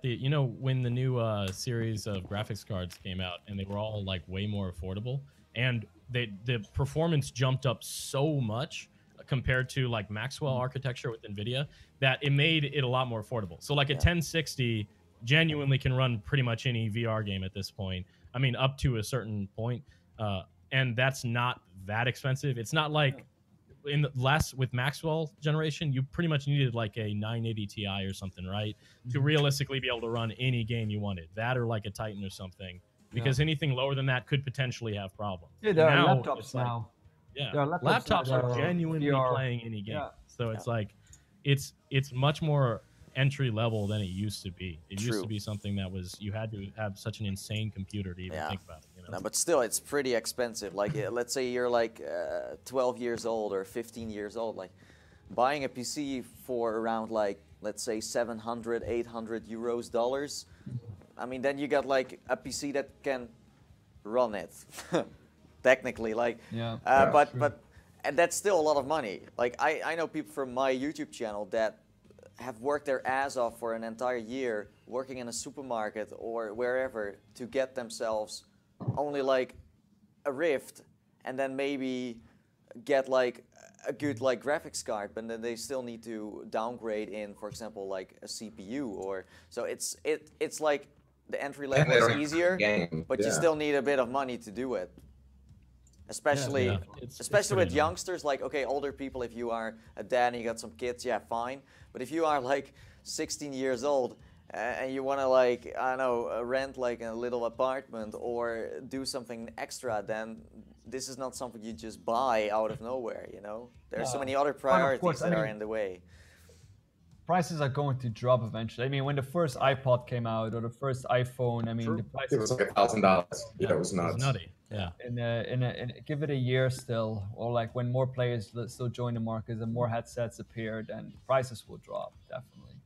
when the new series of graphics cards came out and they were all like way more affordable, and the performance jumped up so much compared to like Maxwell architecture with NVIDIA that it made it a lot more affordable. So like a 1060 genuinely can run pretty much any VR game at this point. I mean, up to a certain point. and that's not that expensive. It's not like in the last with Maxwell generation, you pretty much needed like a 980 Ti or something, right, to realistically be able to run any game you wanted. That or like a Titan or something, because anything lower than that could potentially have problems. Yeah, there are Now, laptops it's like, now. yeah, There are laptops that are genuinely VR. playing any game. Yeah. So it's like it's much more entry level than it used to be. It used to be something that was you had to have such an insane computer to even think about it. You know? No, but still, it's pretty expensive. Like, let's say you're like 12 years old or 15 years old. Like, buying a PC for around like, let's say 700, 800 euros, dollars. I mean, then you got like a PC that can run it, technically. Like, but and that's still a lot of money. Like, I know people from my YouTube channel that have worked their ass off for an entire year working in a supermarket or wherever to get themselves only like a Rift, and then maybe get like a good like graphics card, but then they still need to downgrade in, for example, like a CPU. Or so it's like the entry level is easier, but you still need a bit of money to do it. Especially especially with youngsters, like, okay, older people, if you are a dad and you got some kids, yeah, fine. But if you are like 16 years old and you want to, like, I don't know, rent like a little apartment or do something extra, then this is not something you just buy out of nowhere, you know? There are so many other priorities that are in the way. Prices are going to drop eventually. I mean, when the first iPod came out or the first iPhone, I mean, the prices, it was like $1,000. Yeah, it was nuts. It was nutty. Yeah. In give it a year still, or like when more players still join the market and more headsets appear, then prices will drop, definitely.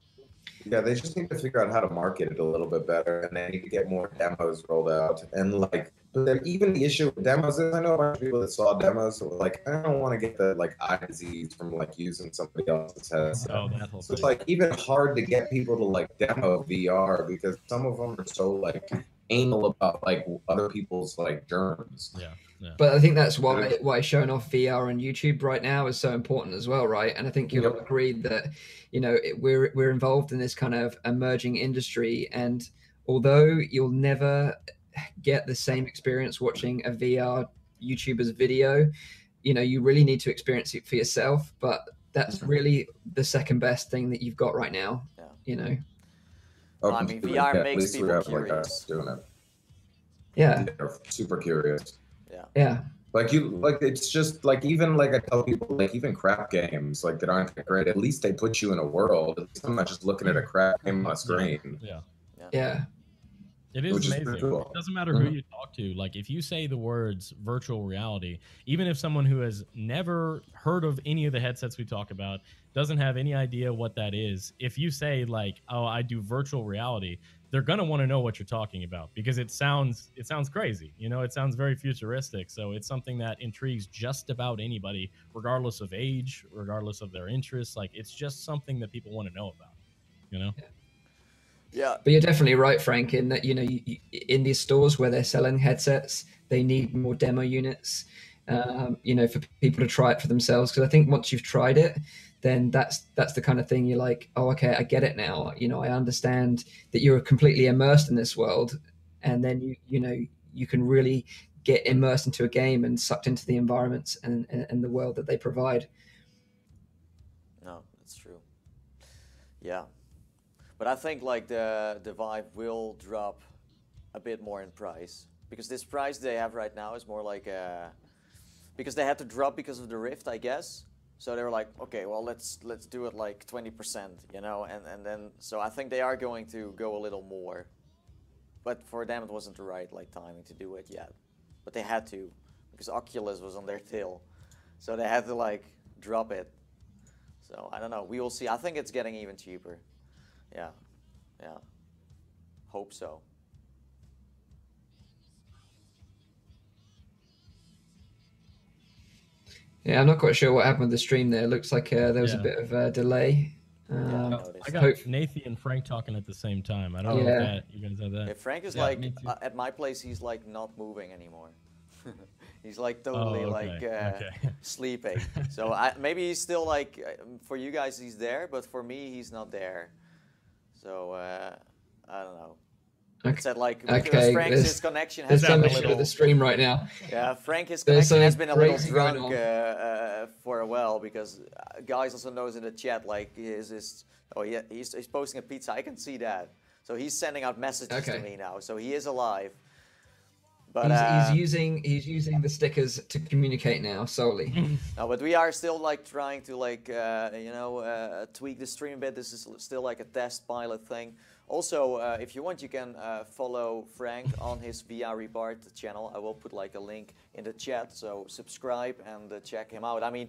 Yeah, they just need to figure out how to market it a little bit better, and they need to get more demos rolled out. And like, but then even the issue with demos is, I know a bunch of people that saw demos were like, I don't want to get the like eye disease from like using somebody else's headset. Oh, that whole So it's thing. like even hard to get people to like demo VR because some of them are so like anal about like other people's like germs. Yeah. Yeah. But I think that's why showing off VR on YouTube right now is so important as well, right? And I think you'll agree that, you know, we're involved in this kind of emerging industry, and although you'll never get the same experience watching a VR YouTuber's video, you know, you really need to experience it for yourself. But that's really the second best thing that you've got right now. Yeah. You know. I mean, VR makes people curious. Doing it. Yeah. They're super curious. Yeah. Like it's just like, even like I tell people, like even crap games like that aren't that great, at least they put you in a world. At least I'm not just looking at a crap game on a screen. Yeah. It is Which is amazing. cool. It doesn't matter who you talk to. Like, if you say the words virtual reality, even if someone who has never heard of any of the headsets we talk about, doesn't have any idea what that is, if you say like, oh, I do virtual reality, they're going to want to know what you're talking about, because it sounds crazy. You know, it sounds very futuristic. So it's something that intrigues just about anybody, regardless of age, regardless of their interests. Like, it's just something that people want to know about, you know? Yeah. But you're definitely right, Frank, in that, you know, in these stores where they're selling headsets, they need more demo units, you know, for people to try it for themselves. Because I think once you've tried it, then that's the kind of thing you're like, oh, okay, I get it now. You know, I understand that you're completely immersed in this world, and then you know, you can really get immersed into a game and sucked into the environments and the world that they provide. No, that's true. Yeah. But I think like the Vive will drop a bit more in price, because this price they have right now is more like because they had to drop because of the Rift, I guess. So they were like, okay, well, let's do it like 20%, you know, and then so I think they are going to go a little more. But for them it wasn't the right like timing to do it yet. But they had to, because Oculus was on their tail. So they had to like drop it. So I don't know, we will see. I think it's getting even cheaper. Yeah, yeah. Hope so. Yeah, I'm not quite sure what happened with the stream there. It looks like there was a bit of a delay. I got Nathan and Frank talking at the same time. I don't know if you guys have that. Yeah, Frank is like, at my place, he's like not moving anymore. He's like totally sleeping. So maybe he's still like, for you guys he's there, but for me he's not there. So I don't know. It said like because Okay, Frank's connection has There's been some a issue little. with the stream right now. Yeah, Frank, his There's connection has something been a little crazy going drunk for a while because guys also knows in the chat like he's posting a pizza. I can see that. So he's sending out messages to me now. So he is alive. But he's using the stickers to communicate now solely. no, but we are still like trying to like tweak the stream a bit. This is still like a test pilot thing. Also, if you want, you can follow Frank on his VR Rebart channel. I will put like a link in the chat. So subscribe and check him out. I mean,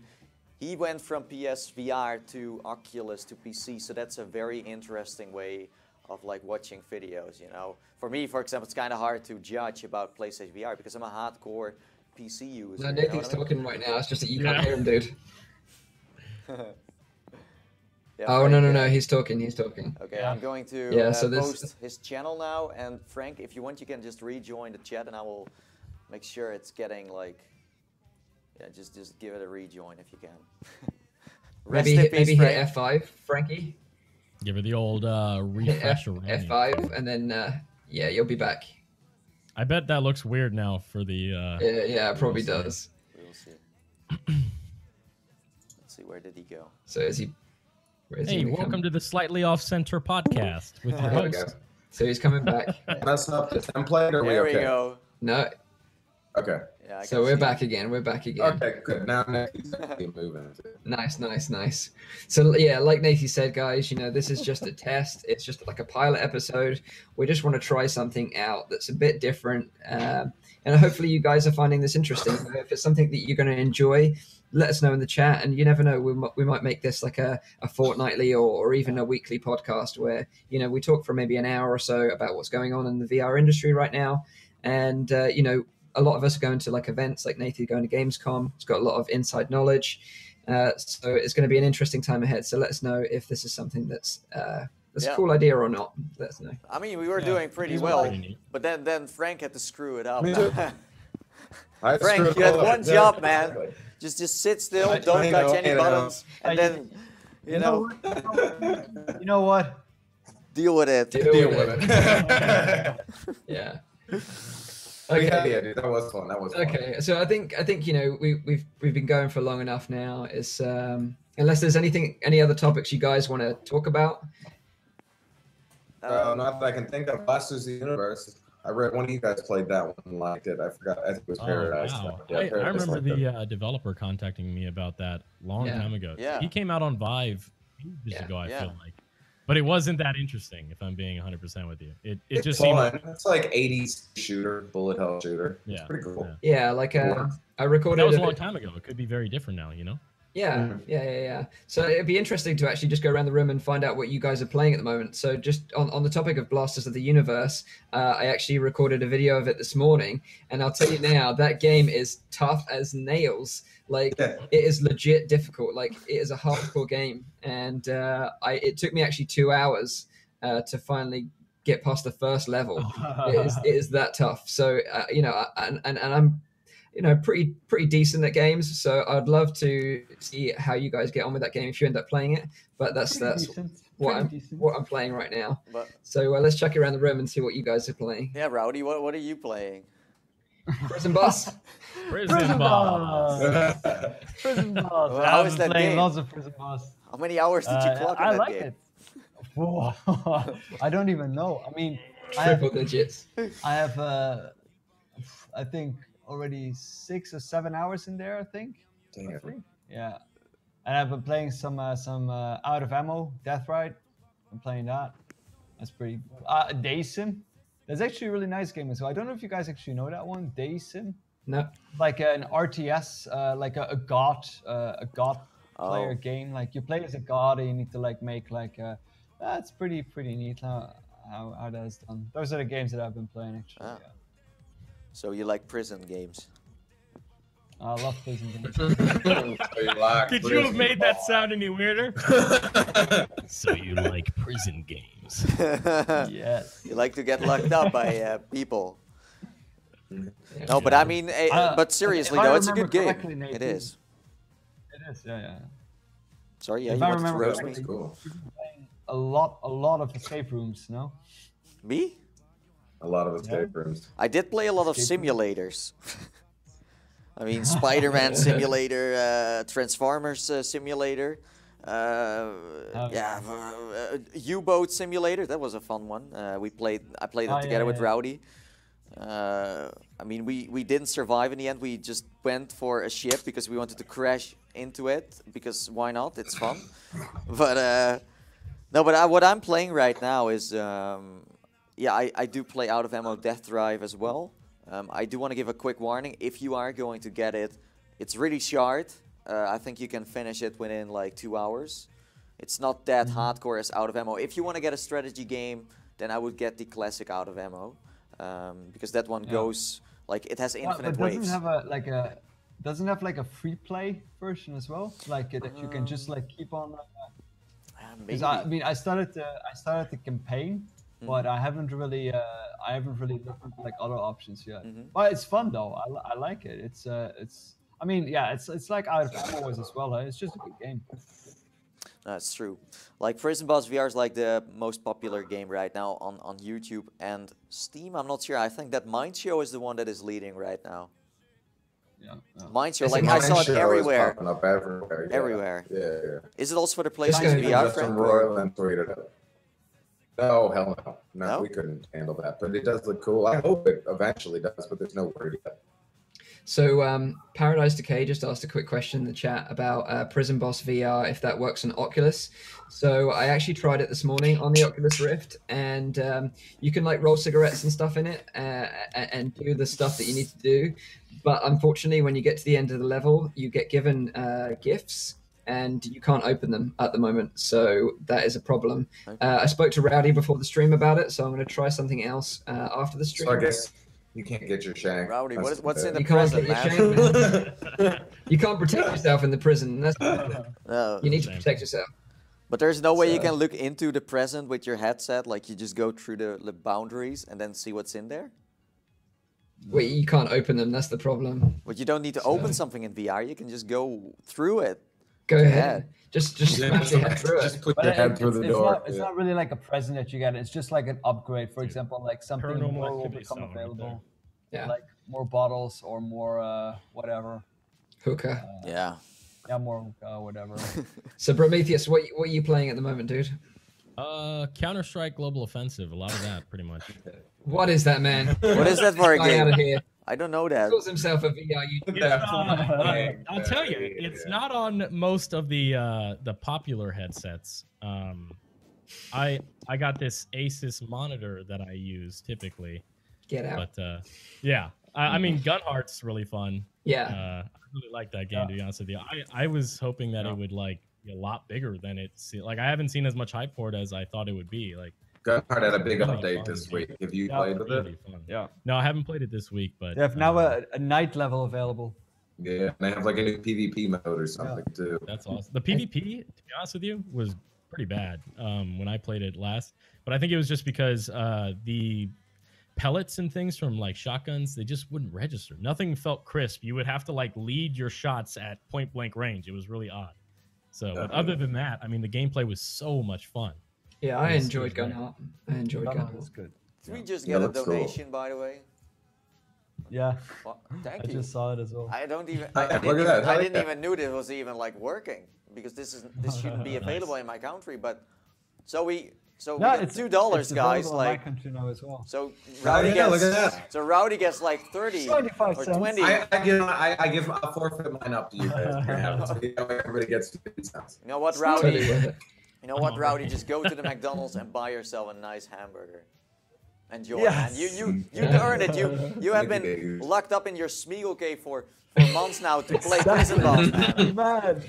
he went from PSVR to Oculus to PC, so that's a very interesting way of like watching videos, you know. For me, for example, it's kind of hard to judge about PlayStation VR because I'm a hardcore PC user. No, Nathan's talking right now. It's just that you can't hear him, dude. Yeah, oh, Frank, no, he's talking. Okay, I'm going to post his channel now, and Frank, if you want, you can just rejoin the chat, and I will make sure it's getting like, just give it a rejoin if you can. maybe hit F5, Frankie. Give her the old refresh F5, and then you'll be back. I bet that looks weird now for the. Yeah, it probably does. We'll see. Let's see, where did he go? So is he? Hey, welcome to the Slightly Off Center podcast with your host. So he's coming back. Mess up the template, or there we okay? we go. No. Okay. Yeah, so we're back again. Okay, good. Now keep moving. Nice. So yeah, like Nathan said, guys, you know, this is just a test. It's just like a pilot episode. We just want to try something out that's a bit different, and hopefully you guys are finding this interesting. If it's something that you're going to enjoy, let us know in the chat. And you never know, we might make this like a fortnightly or even a weekly podcast where, you know, we talk for maybe an hour or so about what's going on in the VR industry right now, and you know. A lot of us are going to like events, like Nathan going to Gamescom. He's got a lot of inside knowledge, so it's going to be an interesting time ahead. So let us know if this is something that's a cool idea or not. Let us know. I mean, we were doing pretty well, but then Frank had to screw it up. Frank, you had one job, man. Just sit still, don't touch any buttons, and then you know. You know what? Deal with it. Deal with it. Yeah. Okay. Yeah, dude, that was fun. Okay, so I think you know we've been going for long enough now. It's unless there's any other topics you guys want to talk about. Not that I can think of. Blasters of the Universe. I read one of you guys played that one and liked it. I forgot. I think it was Paradise. Wow. Yeah, I Paradise remember the developer contacting me about that long time ago. Yeah. He came out on Vive years ago, I feel like. But it wasn't that interesting, if I'm being 100% with you. It just seemed like... It's like 80s shooter, bullet hell shooter. Yeah. It's pretty cool. Yeah, like I recorded... That was a long time ago. It could be very different now, you know? Yeah. So it'd be interesting to actually just go around the room and find out what you guys are playing at the moment. So just on the topic of Blasters of the Universe, I actually recorded a video of it this morning, and I'll tell you now, that game is tough as nails. Like, it is legit difficult. Like, it is a hardcore game, and it took me actually 2 hours to finally get past the first level. It is that tough. So you know, and I'm, you know, pretty decent at games. So I'd love to see how you guys get on with that game if you end up playing it. But that's what I'm playing right now. So let's check around the room and see what you guys are playing. Yeah, Rowdy, what are you playing? Prison Boss. Prison Boss. Prison Boss. Well, how is that playing game? Lots of Prison Boss. How many hours did you clock in I that like game? it. Whoa. I don't even know. I mean, Triple digits. I have, I think, already 6 or 7 hours in there, I think. Damn. Yeah. And I've been playing some Out of Ammo, Death Ride. I'm playing that. That's pretty... Daysim. That's actually a really nice game as well. I don't know if you guys actually know that one, Daysim. No. Like an RTS, like a god player game. Like you play as a god and you need to like make like a... That's pretty neat how that is done. Those are the games that I've been playing actually. Ah. Yeah. So you like prison games? I love prison games. Could you have made that sound any weirder? So you like prison games? Yes. You like to get locked up by people? No, but I mean, but seriously though, it's a good game. It is. It is, yeah. Sorry, yeah, If you I wanted to remember roast me? correctly, a lot of escape rooms, no? Me? A lot of escape rooms. I did play a lot of Escape simulators. I mean, Spider-Man simulator, Transformers simulator, U-boat simulator. That was a fun one. I played it together with Rowdy. I mean, we didn't survive in the end. We just went for a ship because we wanted to crash into it. Because why not? It's fun. But no, but what I'm playing right now is I do play Out of Ammo Death Drive as well. I do want to give a quick warning. If you are going to get it, it's really short. I think you can finish it within like 2 hours. It's not that hardcore as Out of Ammo. If you want to get a strategy game, then I would get the classic Out of Ammo. Because that one goes like it has infinite waves. Doesn't have like a free play version as well, like that you can just like keep on. Maybe. I started the campaign, but I haven't really looked into like other options yet. But it's fun though. I like it. It's like Out of Ammo was as well. It's just a good game. That's true. Like Prison Boss VR is like the most popular game right now on YouTube and Steam. I'm not sure. I think that Mind Show is the one that is leading right now. Yeah. Mind Show, like I saw it everywhere. Up everywhere. Everywhere. Yeah. Is it also for the PlayStation VR, Frank? No, hell no. No? We couldn't handle that. But it does look cool. I hope it eventually does, but there's no word yet. So Paradise Decay just asked a quick question in the chat about Prison Boss VR, if that works on Oculus. So I actually tried it this morning on the Oculus Rift, and you can like roll cigarettes and stuff in it and do the stuff that you need to do. But unfortunately, when you get to the end of the level, you get given gifts, and you can't open them at the moment. So that is a problem. I spoke to Rowdy before the stream about it, so I'm going to try something else after the stream. So I guess you can't get your shank. Rowdy, what's in the You can't prison, get your man? shank. You can't protect yourself in the prison. That's No. you need to protect yourself. But there's no way you can look into the present with your headset. Like you just go through the boundaries and then see what's in there. Wait, you can't open them. That's the problem. But you don't need to open something in VR. You can just go through it. Go Yeah. ahead. Just smash your head through it. Just put your head through the door. It's not really like a present that you get. It's just like an upgrade. For example, like something Paranormal more will Activity become style right available. Yeah. Like more bottles or more whatever. Hookah. Yeah. Yeah, more whatever. So Prometheus, what are you playing at the moment, dude? Counter-Strike Global Offensive, a lot of that, pretty much. What is that, man? What is that for a Guy out of game? here. I don't know that. Calls himself a VR YouTuber. I'll tell you, it's not on most of the popular headsets. I got this Asus monitor that I use typically. Get out. But yeah, I mean, Gunheart's really fun. Yeah. I really like that game, to be honest with you. I was hoping that it would like be a lot bigger than it's like. I haven't seen as much hype for it as I thought it would be. Like Gunheart had a big update this week. Have you played with really it? fun. Yeah. No, I haven't played it this week, but They have now a night level available. Yeah, and they have like a new PvP mode or something too. that's awesome. The PvP, to be honest with you, was pretty bad when I played it last. But I think it was just because the pellets and things from like shotguns, they just wouldn't register. Nothing felt crisp. You would have to like lead your shots at point blank range. It was really odd. So but other than that, I mean, the gameplay was so much fun. Yeah, I enjoyed Gunheart. I enjoyed Gunheart Gunheart. is good. Did we just get a looks cool. donation, by the way? Yeah, Well, thank I you. just saw it as well. I don't even. Look I at didn't, that. I Look didn't at even knew this was even like working because this shouldn't be available in my country. But we get it's $2, guys. available in Like my country now as well. so, Rowdy yeah, gets. look at that. So Rowdy gets like 30 25 or cents. 20. I give a forfeit mine up to you guys. Everybody gets 50 cents. You know what, Totally Rowdy? worth it. You know what, Rowdy? Just go to the McDonald's and buy yourself a nice hamburger. Enjoy, Yes. man. You earned it. You have been locked up in your Smeagol cave for months now to play Prison Boss, man. Man.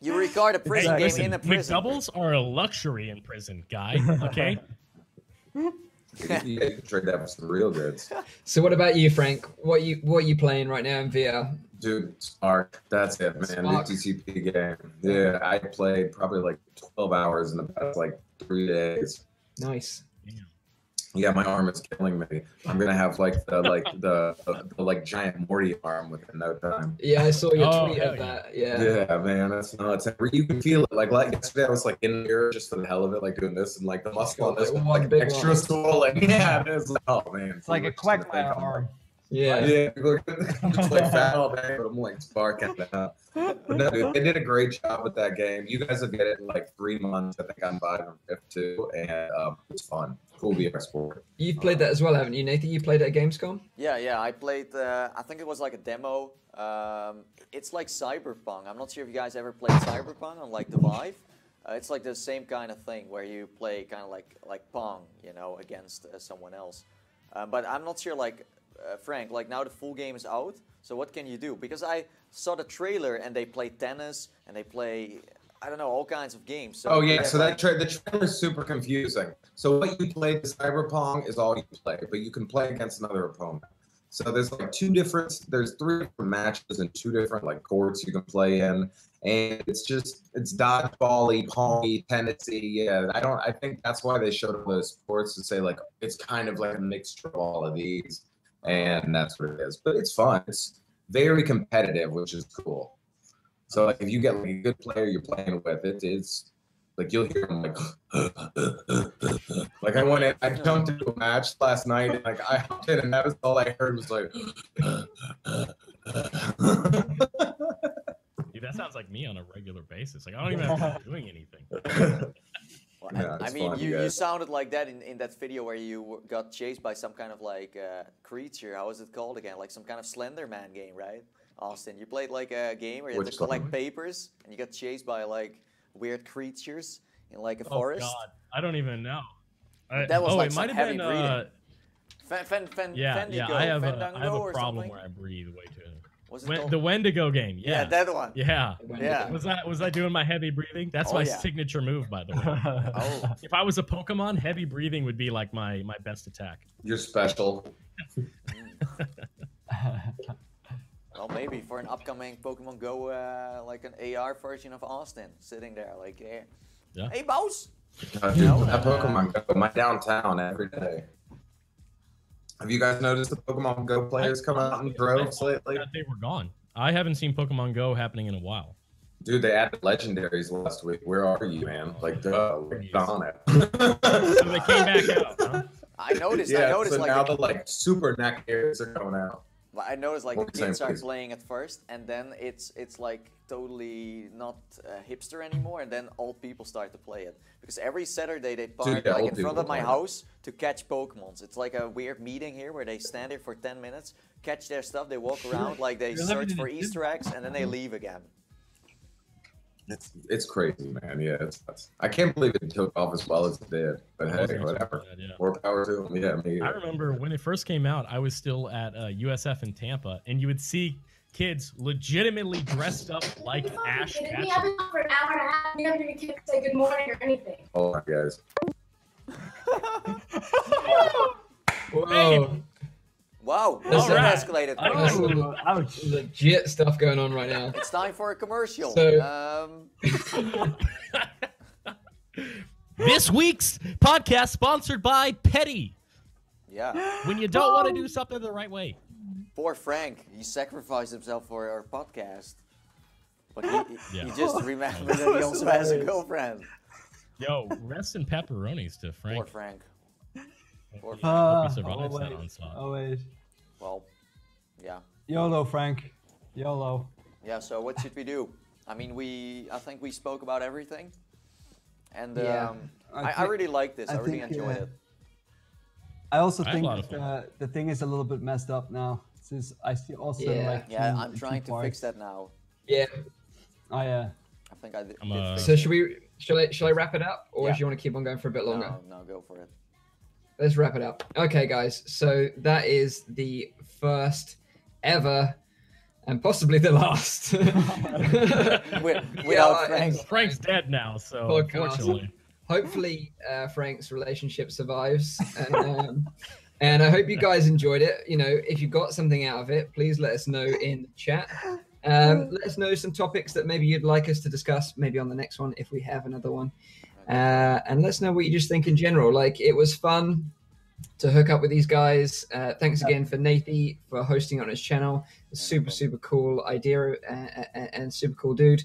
You record a prison Hey, game listen, in a prison. McDoubles are a luxury in prison, guy. Okay. You can trade that for some real goods. So what about you, Frank? What are you playing right now in VR? Dude, Spark. That's it, man. Spark. The TCP game. Yeah, I played probably like 12 hours in the past like 3 days. Nice. Yeah, my arm is killing me. I'm gonna have like the giant Morty arm within no time. Yeah, I saw your Oh, tweet hell of yeah. that. Yeah. Yeah, man, that's nuts. You can feel it. Like yesterday, I was like in the mirror just for the hell of it, like doing this, and like the muscle on got, this like, was one like big extra one. swollen. Yeah, it is. Like, oh man, It's like a Quagmire arm. Yeah. Yeah, I'm just like fat all day, but I'm like sparking now. But no, dude, they did a great job with that game. You guys will get it in like 3 months. I think I'm 5 or 5 too, and it's fun. Cool VR sport. You've played that as well, haven't you, Nathan? You played it at Gamescom? Yeah. I played. I think it was like a demo. It's like Cyberpunk. I'm not sure if you guys ever played Cyberpunk on like the Vive. It's like the same kind of thing where you play kind of like Pong, you know, against someone else. But I'm not sure like. Frank, like now the full game is out, so what can you do? Because I saw the trailer and they play tennis and they play, I don't know, all kinds of games. So oh yeah, so the trailer is super confusing. So what you play, the Cyberpunk is all you play, but you can play against another opponent. So there's like there's 3 different matches and 2 different like courts you can play in, and it's dodgeball-y, pong-y, tennis-y. Yeah, I think that's why they showed all those sports to say like it's kind of like a mixture of all of these. And that's what it is. But it's fun. It's very competitive, which is cool. So like if you get like a good player you're playing with, it's like you'll hear them like like I jumped into a match last night and like I hopped in and that was all I heard was like Dude, that sounds like me on a regular basis. Like I don't even have to be doing anything. Well, yeah, I mean, you sounded like that in that video where you got chased by some kind of like creature. How was it called again? Like some kind of Slender Man game, right? Austin, you played like a game where you had to collect papers and you got chased by like weird creatures in like a forest. Oh God, I don't even know. That was like it some might have heavy been. breathing. Yeah, I have a or problem something. where I breathe way too. Was it called? The Wendigo game. Yeah, that one. Yeah. Yeah. Was I doing my heavy breathing? That's my signature move, by the way. Oh. If I was a Pokemon, heavy breathing would be like my best attack. you're special. Well, maybe for an upcoming Pokemon Go, like an AR version of Austin, sitting there like, Yeah. hey, boss. Dude, that Pokemon Go, my downtown every day. Have you guys noticed the Pokemon Go players come out in droves lately? They were gone. I haven't seen Pokemon Go happening in a while. Dude, they added legendaries last week. Where are you, man? Like, get on it. So they came back out, huh? I noticed. Yeah, I noticed so like now the like super nectaries are coming out. I noticed like What the was kids that, are please? playing at first, and then it's like totally not hipster anymore, and then old people start to play it because every Saturday they park yeah, like old in front people of my play it. house to catch Pokemons. It's like a weird meeting here where they stand there for 10 minutes, catch their stuff, they walk around like they search for Easter eggs, and then they leave again. It's crazy, man. Yeah, I can't believe it took off as well as it did. But hey, Wasn't whatever. expecting that, yeah. More power to them. Yeah, me. I remember when it first came out, I was still at USF in Tampa, and you would see kids legitimately dressed up like Ash I've Ketchum. been on for an hour and a half. You haven't even kids say good morning or anything. Hold on, guys. Whoa. Wow, All that right. escalated. Oh, Ouch. legit stuff going on right now. It's time for a commercial. So- This week's podcast sponsored by Petty. Yeah, When you don't want to do something the right way. poor Frank. He sacrificed himself for our podcast, but he Yeah. just remembered that he also has a girlfriend. Yo, rest in pepperonis to Frank. Poor Frank. Poor Frank. Hope he survives that wait. onslaught. Oh, wait. Well, yeah. YOLO, Frank. YOLO. Yeah, so what should we do? I mean, I think we spoke about everything. And Yeah. I really like this. I really think, enjoyed it. I also I had a think lot of fun. the thing is a little bit messed up now. Since I see also Yeah. like Yeah, two- I'm two trying to parts. fix that now. Yeah. Oh yeah. I think I did. I'm, did fix So it. shall I wrap it up, or Yeah. do you want to keep on going for a bit longer? No, go for it. Let's wrap it up. Okay, guys. So that is the first ever, and possibly the last. Without Frank. Frank's dead now, so Podcast. unfortunately. Hopefully, Frank's relationship survives, and I hope you guys enjoyed it. You know, if you got something out of it, please let us know in the chat. Let us know some topics that maybe you'd like us to discuss, maybe on the next one if we have another one. And let us know what you just think in general. Like, it was fun. to hook up with these guys. Thanks again for Nathy for hosting on his channel. It's super cool idea and super cool dude.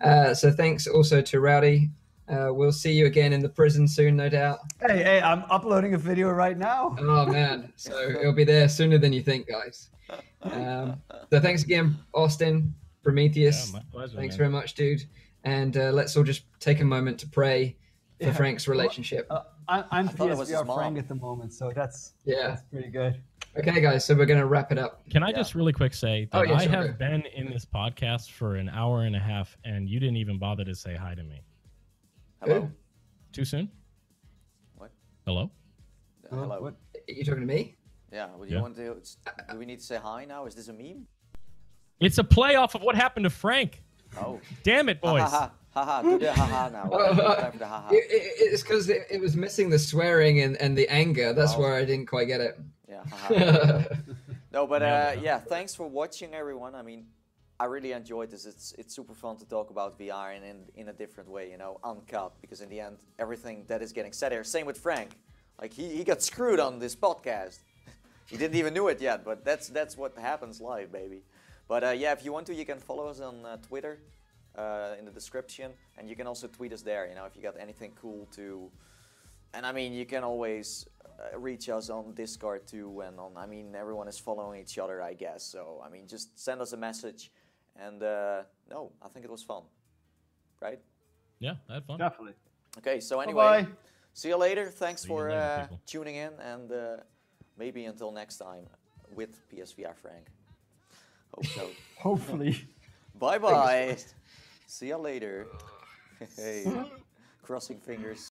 So thanks also to Rowdy. We'll see you again in the prison soon, no doubt. Hey, I'm uploading a video right now. Oh man, so it'll be there sooner than you think, guys. So thanks again, Austin, Prometheus. Yeah, my pleasure, Thanks man. very much, dude. And let's all just take a moment to pray for Frank's relationship. I'm thought it was his PSVR mom. Frank at the moment, so that's pretty good. Okay, guys, so we're going to wrap it up. Can I just really quick say that yeah, I sure, have go. been in this podcast for an hour and a half, and you didn't even bother to say hi to me. Hello. Too soon? What? Hello? Hello. What? Are you talking to me? Yeah. Would Yeah. you want to? Do we need to say hi now? Is this a meme? It's a playoff of what happened to Frank. Oh. Damn it, boys. Ha ha ha. Do the ha ha now. Time for the ha ha. It's because it was missing the swearing and the anger. That's Oh. where I didn't quite get it. Yeah. Ha ha. No, but Nailed it. yeah. Thanks for watching, everyone. I mean, I really enjoyed this. It's super fun to talk about VR and in a different way, you know, uncut. Because in the end, everything that is getting said here. Same with Frank. Like he got screwed on this podcast. He didn't even know it yet, but that's what happens live, baby. But yeah, if you want to, you can follow us on Twitter in the description, and you can also tweet us there. You know, if you got anything cool to, and I mean, you can always reach us on Discord too, and on. I mean, everyone is following each other, I guess. So I mean, just send us a message, and no, I think it was fun, right? Yeah, I had fun. Definitely. Okay, so anyway, Bye-bye. see you later. Thanks See you for later, people. tuning in, and maybe until next time with PSVR Frank. Hope so. Hopefully. Bye bye. See you later. Hey, crossing fingers.